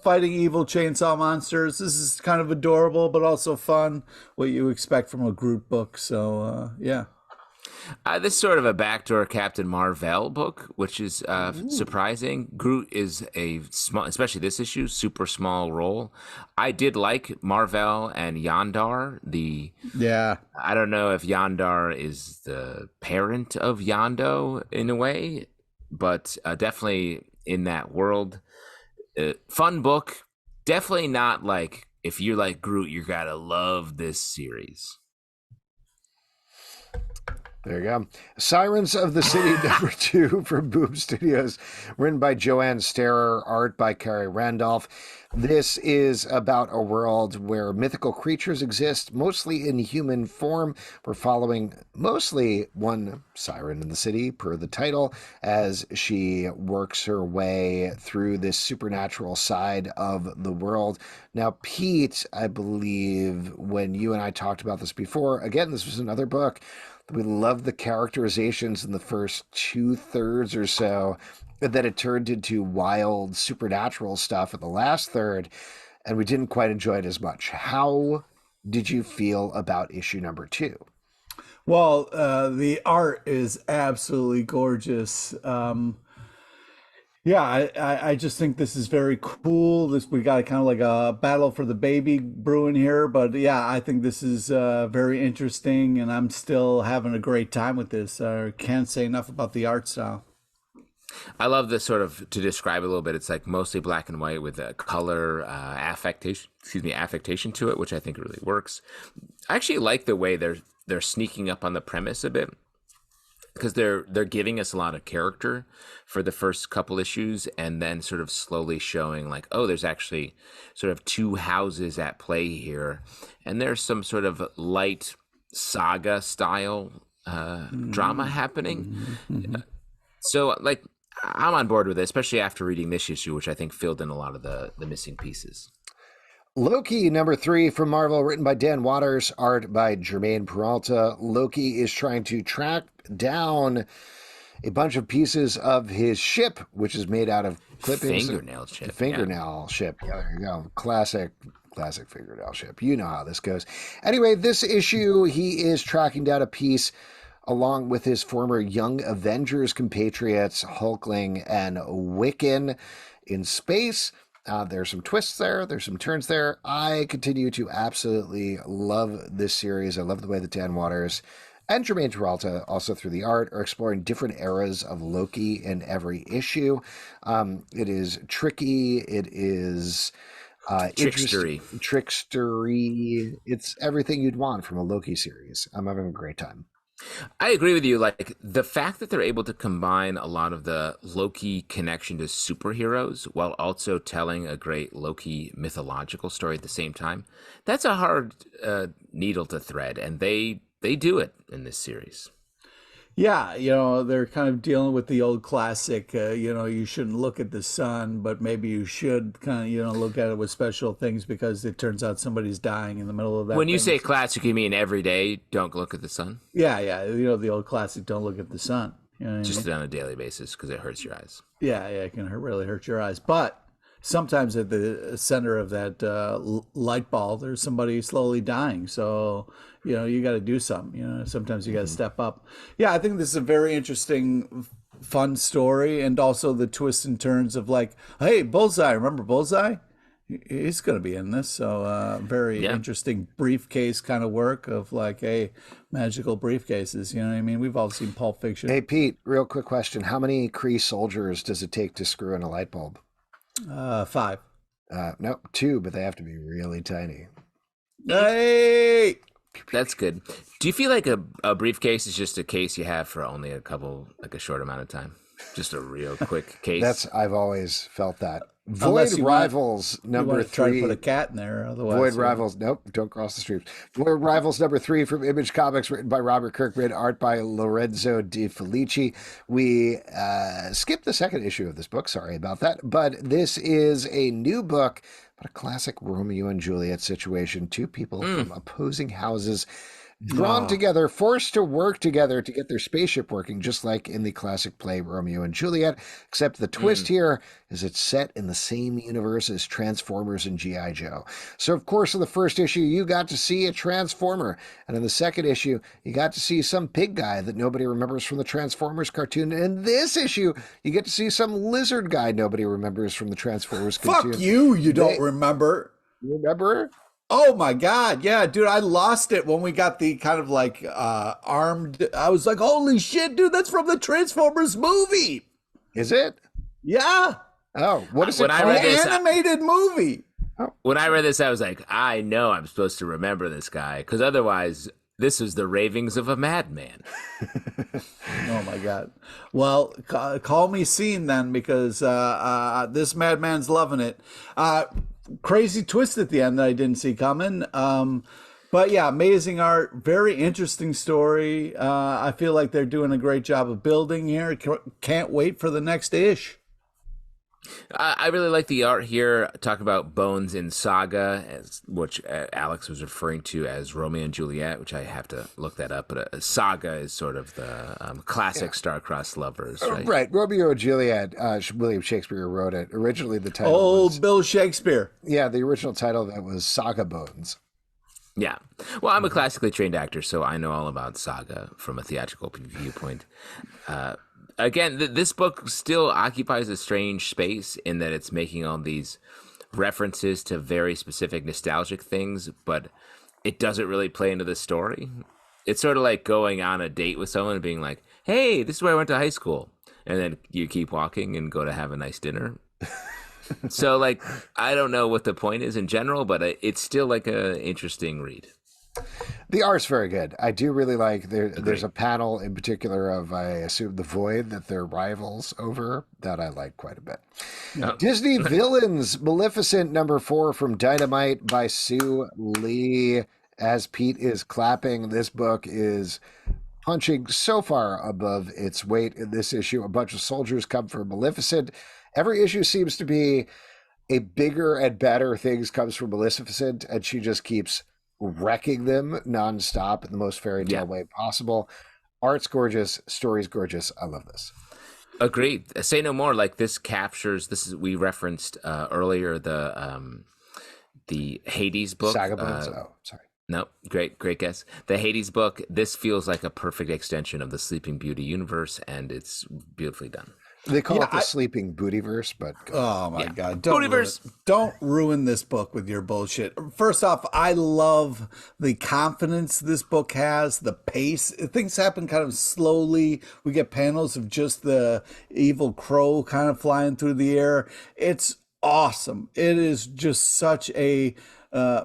fighting evil chainsaw monsters. This is kind of adorable, but also fun. What you expect from a Groot book. So yeah. This is sort of a backdoor Captain Marvel book, which is surprising. Groot is a small, especially this issue, super small role. I did like Marvel and Yondar. I don't know if Yondar is the parent of Yondo in a way, but definitely in that world. Fun book. Definitely not like, if you're like Groot, you gotta love this series. There you go. Sirens of the City number 2 from Boom Studios, written by Joanne Sterer, art by Carrie Randolph. This is about a world where mythical creatures exist, mostly in human form. We're following mostly one siren in the city, per the title, as she works her way through this supernatural side of the world. Now, Pete, I believe when you and I talked about this before, again, this was another book. We loved the characterizations in the first 2/3 or so, and then it turned into wild supernatural stuff in the last third, and we didn't quite enjoy it as much. How did you feel about issue number 2? Well, the art is absolutely gorgeous. Yeah, I just think this is very cool. We got kind of like a battle for the baby brewing here, but yeah, I think this is very interesting, and I'm still having a great time with this. I can't say enough about the art style. I love this sort of, to describe it a little bit, it's like mostly black and white with a color affectation to it, which I think really works. I actually like the way they're sneaking up on the premise a bit, because they're giving us a lot of character for the first couple issues, and then sort of slowly showing like, oh, there's actually sort of 2 houses at play here, and there's some sort of light saga style drama happening. So like, I'm on board with it, especially after reading this issue, which I think filled in a lot of the missing pieces. Loki number 3 from Marvel, written by Dan Watters, art by Jermaine Peralta. Loki is trying to track down a bunch of pieces of his ship, which is made out of clippings. Fingernail ship. Fingernail ship. Yeah, there you go. Classic fingernail ship. You know how this goes. Anyway, this issue, he is tracking down a piece along with his former Young Avengers compatriots, Hulkling and Wiccan, in space. There's some twists there. There's some turns there. I continue to absolutely love this series. I love the way that Dan Watters and Jermaine Peralta, also through the art, are exploring different eras of Loki in every issue. It is tricky. It is trickstery. It's everything you'd want from a Loki series. I'm having a great time. I agree with you. Like, the fact that they're able to combine a lot of the Loki connection to superheroes while also telling a great Loki mythological story at the same time, that's a hard needle to thread, and they do it in this series. Yeah, they're kind of dealing with the old classic, you shouldn't look at the sun, but maybe you should kind of, look at it with special things because it turns out somebody's dying in the middle of that. When you say classic, you mean every day, don't look at the sun? Yeah, the old classic, don't look at the sun. Just on a daily basis because it hurts your eyes. Yeah, it can really hurt your eyes. But sometimes at the center of that light ball, there's somebody slowly dying. So, you got to do something. Sometimes you got to step up. Yeah, I think this is a very interesting fun story, and also the twists and turns of like, hey, Bullseye, remember Bullseye? He's going to be in this. So very interesting briefcase kind of work of like, hey, magical briefcases. You know what I mean? We've all seen Pulp Fiction. Hey, Pete, real quick question. How many Kree soldiers does it take to screw in a light bulb? 5. No, 2, but they have to be really tiny. Hey! That's good. Do you feel like a briefcase is just a case you have for only a short amount of time? Just a real quick case? I've always felt that. Void Rivals number 3. Try to put a cat in there, otherwise. Void Rivals, nope, don't cross the streets. Void Rivals number 3 from Image Comics, written by Robert Kirkman, art by Lorenzo De Felici. We skipped the second issue of this book, sorry about that, but this is a new book, but a classic Romeo and Juliet situation. 2 people from opposing houses drawn together, forced to work together to get their spaceship working, just like in the classic play Romeo and Juliet, except the twist here is it's set in the same universe as Transformers and G.I. Joe. So, of course, in the first issue, you got to see a Transformer, and in the second issue, you got to see some pig guy that nobody remembers from the Transformers cartoon. And in this issue, you get to see some lizard guy nobody remembers from the Transformers cartoon. Fuck you don't remember. You remember? Oh my God. Yeah, dude, I lost it when we got the kind of like armed. I was like, holy shit, dude, that's from the Transformers movie. Is it? Yeah. Oh, what is When it I called? read this, Animated movie. When I read this, I was like, I know I'm supposed to remember this guy, because otherwise, this is the ravings of a madman. Oh my God. Well, call me seen then, because this madman's loving it. Crazy twist at the end that I didn't see coming. But yeah, amazing art, very interesting story. I feel like they're doing a great job of building here. Can't wait for the next ish. I really like the art here. Talk about Bones in Saga, which Alex was referring to as Romeo and Juliet, which I have to look that up. But a saga is sort of the classic star-crossed lovers, right? Right. Romeo and Juliet, William Shakespeare wrote it. Originally, the title was... Bill Shakespeare. Yeah, the original title of that was Saga Bones. Yeah. Well, I'm a classically trained actor, so I know all about saga from a theatrical viewpoint. Again, this book still occupies a strange space in that it's making all these references to very specific nostalgic things, but it doesn't really play into the story. It's sort of like going on a date with someone and being like, hey, this is where I went to high school. And then you keep walking and go to have a nice dinner. So, like, I don't know what the point is in general, but it's still like an interesting read. The art's very good. I do really like there's a panel in particular of, I assume, the Void that they're rivals over that I like quite a bit. Oh. Disney Villains, Maleficent number 4 from Dynamite by Sue Lee. As Pete is clapping, this book is punching so far above its weight in this issue. A bunch of soldiers come for Maleficent. Every issue seems to be a bigger and better things comes from Maleficent, and she just keeps wrecking them nonstop in the most fairy tale way possible. Art's gorgeous, story's gorgeous. I love this. Agreed. Say no more. Like, this captures. This is, we referenced earlier the Hades book. Saga Bones. Sorry. No, great guess. The Hades book. This feels like a perfect extension of the Sleeping Beauty universe, and it's beautifully done. They call it the Sleeping Bootyverse, but oh my God, don't ruin this book with your bullshit. First off, I love the confidence this book has, the pace. Things happen kind of slowly. We get panels of just the evil crow kind of flying through the air. It's awesome. It is just such a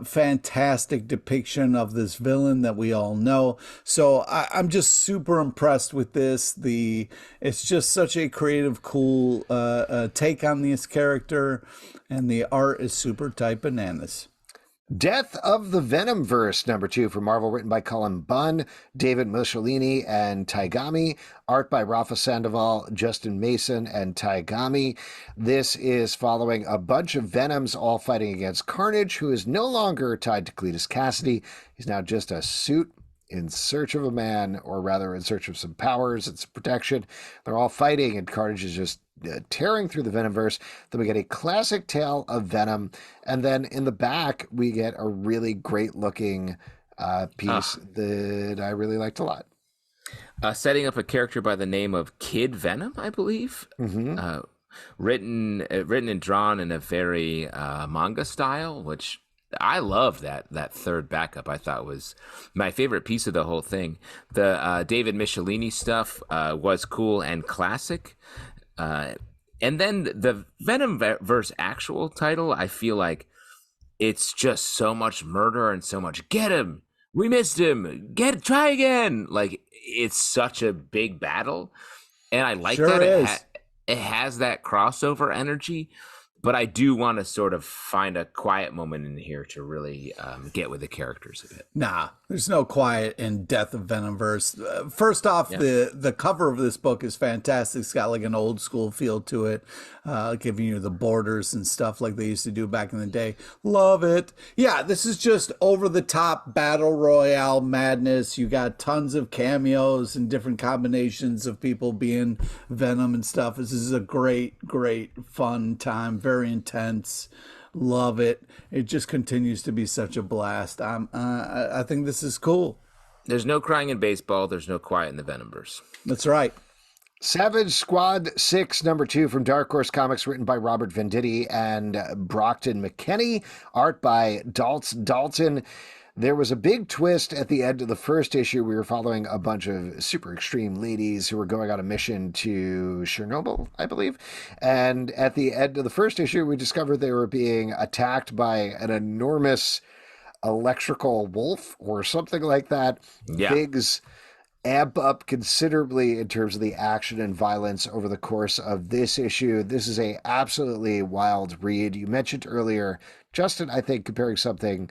fantastic depiction of this villain that we all know. So I'm just super impressed with this. It's just such a creative, cool take on this character, and the art is super tight bananas. Death of the Venomverse, number 2 from Marvel, written by Cullen Bunn, David Mussolini, and Taigami. Art by Rafa Sandoval, Justin Mason, and Taigami. This is following a bunch of Venoms all fighting against Carnage, who is no longer tied to Cletus Cassidy. He's now just a suit in search of a man, or rather in search of some powers and some protection. They're all fighting, and Carnage is just tearing through the Venomverse. Then we get a classic tale of Venom, and then in the back we get a really great looking piece that I really liked a lot. Setting up a character by the name of Kid Venom, I believe. Written and drawn in a very manga style, which I loved. That third backup I thought was my favorite piece of the whole thing. The David Michelini stuff was cool and classic. And then the Venomverse actual title, I feel like it's just so much murder and so much get him. We missed him. Try again. Like, it's such a big battle. And I like that. It has that crossover energy. But I do want to sort of find a quiet moment in here to really get with the characters a bit. Nah, there's no quiet in Death of Venomverse. First off, the cover of this book is fantastic. It's got like an old school feel to it, giving you the borders and stuff like they used to do back in the day. Love it. Yeah, this is just over the top battle royale madness. You got tons of cameos and different combinations of people being Venom and stuff. This is a great, fun time. Very intense. Love it. It just continues to be such a blast. I think this is cool. There's no crying in baseball. There's no quiet in the Venomverse. That's right. Savage Squad 6, #2 from Dark Horse Comics, written by Robert Venditti and Brockton McKenney, art by Dalton. There was a big twist at the end of the first issue. We were following a bunch of super extreme ladies who were going on a mission to Chernobyl, I believe. And at the end of the first issue, we discovered they were being attacked by an enormous electrical wolf or something like that. Yeah. Things amp up considerably in terms of the action and violence over the course of this issue. This is a absolutely wild read. You mentioned earlier, Justin, I think comparing something,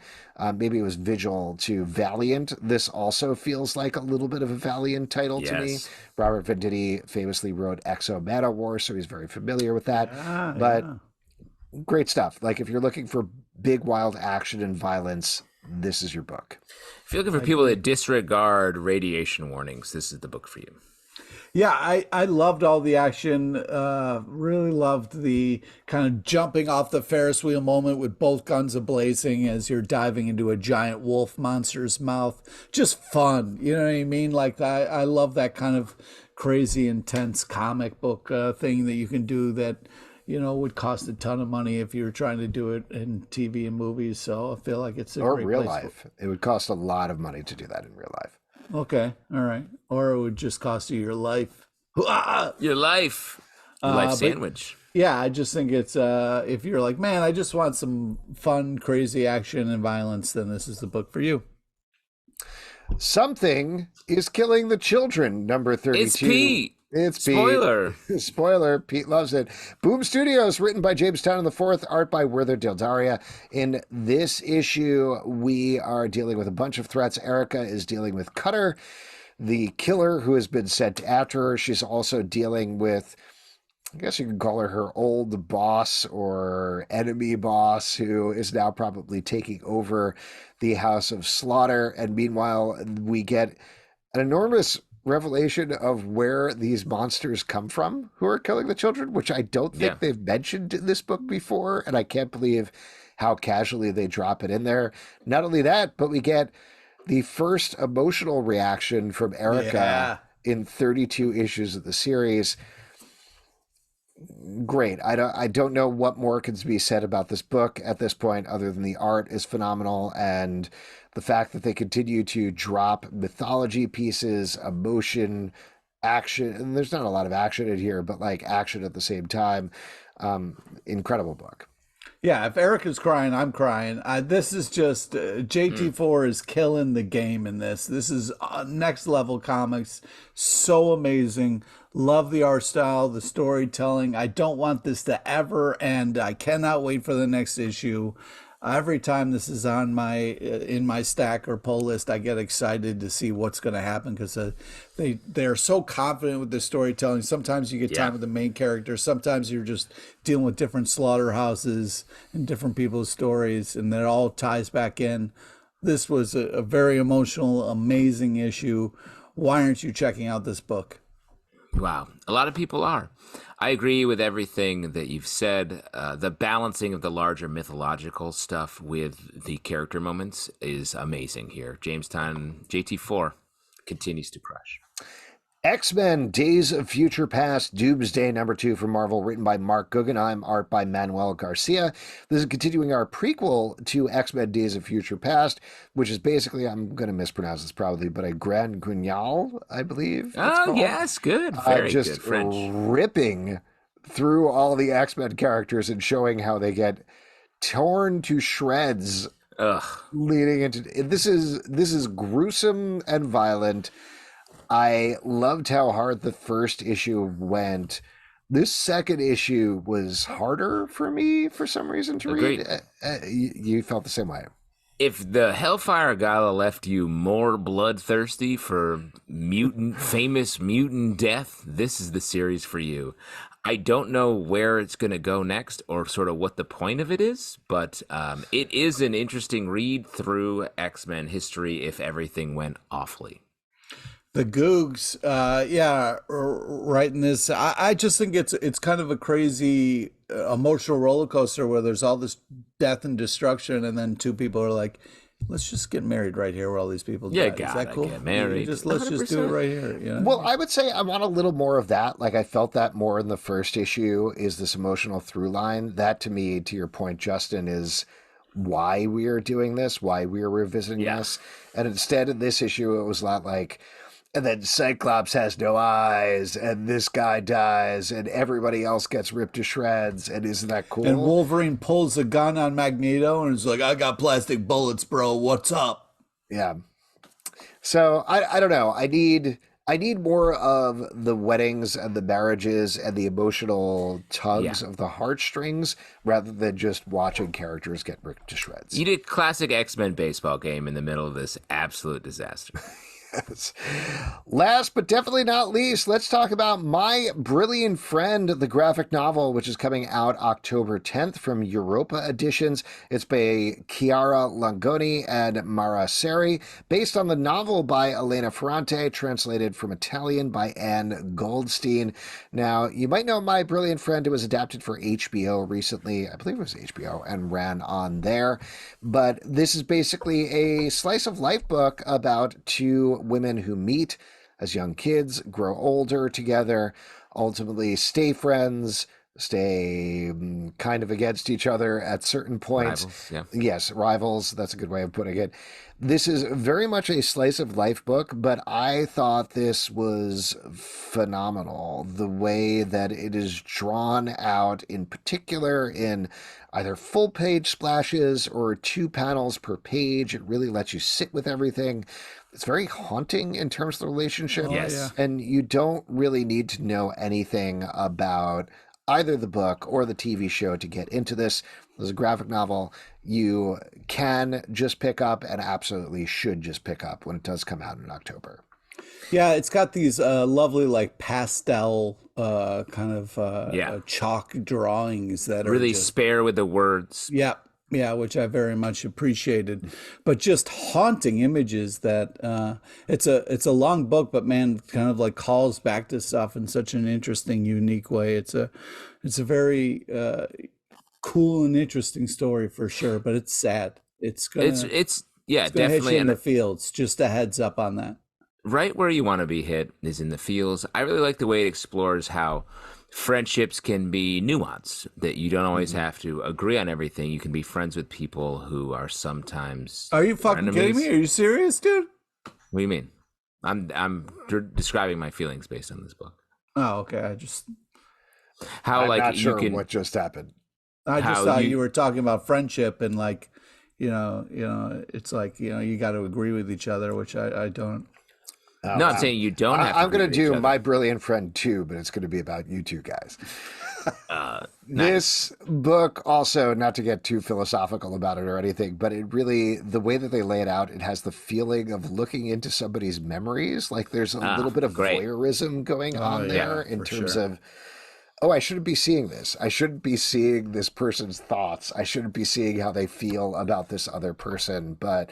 maybe it was Vigil to Valiant. This also feels like a little bit of a Valiant title to me. Robert Venditti famously wrote Exo Manowar, so he's very familiar with that. Great stuff. Like, if you're looking for big, wild action and violence, this is your book. If you're looking for people that disregard radiation warnings, this is the book for you. Yeah, I loved all the action. Really loved the kind of jumping off the Ferris wheel moment with both guns a-blazing as you're diving into a giant wolf monster's mouth. Just fun. You know what I mean? Like, I love that kind of crazy, intense comic book thing that you can do that, you know, would cost a ton of money if you were trying to do it in TV and movies. So I feel like it's a great real place life. It would cost a lot of money to do that in real life. Okay, all right. Or it would just cost you your life. Your life sandwich. Yeah, I just think it's if you're like, man, I just want some fun, crazy action and violence, then this is the book for you. Something is killing the children, #32. It's Pete. It's Pete. Spoiler. Spoiler. Pete loves it. Boom Studios, written by James Town IV, art by Werther Dildaria. In this issue, we are dealing with a bunch of threats. Erica is dealing with Cutter, the killer who has been sent after her. She's also dealing with, I guess you can call her old boss or enemy boss, who is now probably taking over the House of Slaughter. And meanwhile, we get an enormous revelation of where these monsters come from who are killing the children, which I don't think they've mentioned in this book before, and I can't believe how casually they drop it in there. Not only that, but we get the first emotional reaction from Erica in 32 issues of the series. Great. I don't know what more can be said about this book at this point, other than the art is phenomenal and the fact that they continue to drop mythology pieces, emotion, action, and there's not a lot of action in here, but like action at the same time. Incredible book. Yeah, if Erica's crying, I'm crying. This is just JT4 is killing the game in this. This is next level comics. So amazing. Love the art style, the storytelling. I don't want this to ever end. I cannot wait for the next issue. Every time this is on in my stack or pull list, I get excited to see what's going to happen because they're so confident with the storytelling. Sometimes you get time with the main character. Sometimes you're just dealing with different slaughterhouses and different people's stories, and it all ties back in. This was a very emotional, amazing issue. Why aren't you checking out this book? Wow. A lot of people are. I agree with everything that you've said. The balancing of the larger mythological stuff with the character moments is amazing here. Jamestown, JT4. continues to crush. X-Men Days of Future Past Doomsday #2 from Marvel, written by Mark Guggenheim, art by Manuel Garcia. This is continuing our prequel to X-Men Days of Future Past, which is basically, I'm going to mispronounce this probably, but a Grand Guignol, I believe. Oh, yes, good. Very just good French. Ripping through all the X-Men characters and showing how they get torn to shreds. Ugh. Leading into this is gruesome and violent. I loved how hard the first issue went. This second issue was harder for me for some reason to read. You felt the same way. If the Hellfire Gala left you more bloodthirsty for famous mutant death, this is the series for you. I don't know where it's going to go next or sort of what the point of it is, but it is an interesting read through X-Men history if everything went awfully. The Googs, writing this. I just think it's kind of a crazy emotional roller coaster where there's all this death and destruction, and then two people are like, "Let's just get married right here where all these people die." Is that cool? Get married. Let's just do it right here. You know? Well, I would say I want a little more of that. Like I felt that more in the first issue. Is this emotional through line that to me, to your point, Justin, is why we are doing this, why we are revisiting this, and instead in this issue it was a lot like. And then Cyclops has no eyes, and this guy dies, and everybody else gets ripped to shreds, and isn't that cool? And Wolverine pulls a gun on Magneto, and is like, "I got plastic bullets, bro. What's up?" Yeah. So I don't know. I need more of the weddings and the marriages and the emotional tugs of the heartstrings rather than just watching characters get ripped to shreds. You did classic X-Men baseball game in the middle of this absolute disaster. Yes. Last but definitely not least, let's talk about My Brilliant Friend, the graphic novel, which is coming out October 10th from Europa Editions. It's by Chiara Langoni and Mara Seri, based on the novel by Elena Ferrante, translated from Italian by Anne Goldstein. Now, you might know My Brilliant Friend. It was adapted for HBO recently. I believe it was HBO and ran on there. But this is basically a slice of life book about two women who meet as young kids, grow older together, ultimately stay friends, stay kind of against each other at certain points. Rivals, Yes, rivals. That's a good way of putting it. This is very much a slice of life book, but I thought this was phenomenal. The way that it is drawn out, in particular in either full page splashes or 2 panels per page. It really lets you sit with everything. It's very haunting in terms of the relationship. Yes. And you don't really need to know anything about either the book or the TV show to get into this. There's a graphic novel you can just pick up and absolutely should just pick up when it does come out in October. Yeah, it's got these lovely like pastel kind of chalk drawings that really are just, spare with the words. Yeah, which I very much appreciated, but just haunting images that it's a long book, but man, kind of like calls back to stuff in such an interesting, unique way. It's a very cool and interesting story for sure, but it's sad. It's definitely hit you in the fields. Just a heads up on that. Right where you want to be hit is in the fields. I really like the way it explores how friendships can be nuanced, that you don't always have to agree on everything. You can be friends with people who are sometimes Are you fucking kidding me? Are you serious, dude? What do you mean? I'm describing my feelings based on this book. Oh, okay. I'm not sure what just happened. I just thought you were talking about friendship and like, it's like, you got to agree with each other, which I don't. No, I'm saying you don't have to. I'm going to do My Brilliant Friend 2, but it's going to be about you two guys. This book also, not to get too philosophical about it or anything, but it really, the way that they lay it out, it has the feeling of looking into somebody's memories. Like there's a little bit of voyeurism going on there in terms of, I shouldn't be seeing this. I shouldn't be seeing this person's thoughts. I shouldn't be seeing how they feel about this other person. But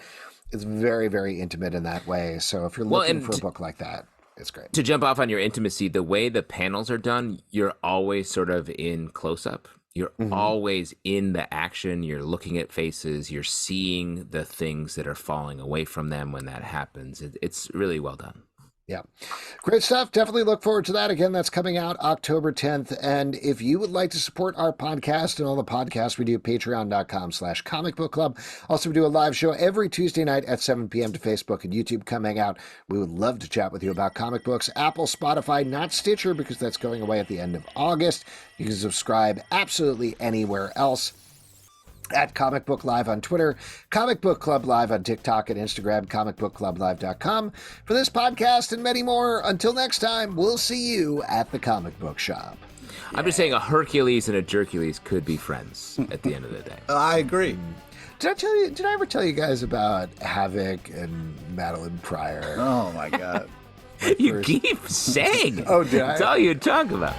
it's very, very intimate in that way. So if you're looking for a book like that, it's great. To jump off on your intimacy, the way the panels are done, you're always sort of in close-up. You're always in the action. You're looking at faces. You're seeing the things that are falling away from them when that happens. It's really well done. Yeah. Great stuff. Definitely look forward to that. Again, that's coming out October 10th. And if you would like to support our podcast and all the podcasts we do, patreon.com/Comic Book Club. Also, we do a live show every Tuesday night at 7 p.m. to Facebook and YouTube. Come hang out. We would love to chat with you about comic books. Apple, Spotify, not Stitcher, because that's going away at the end of August. You can subscribe absolutely anywhere else. At Comic Book Live on Twitter, Comic Book Club Live on TikTok and Instagram, comicbookclublive.com. For this podcast and many more, until next time, we'll see you at the comic book shop. I'm just saying a Hercules and a Jercules could be friends at the end of the day. I agree. Did I ever tell you guys about Havoc and Madeline Pryor? Oh, my God. You keep saying. Oh, did I? That's all you talk about.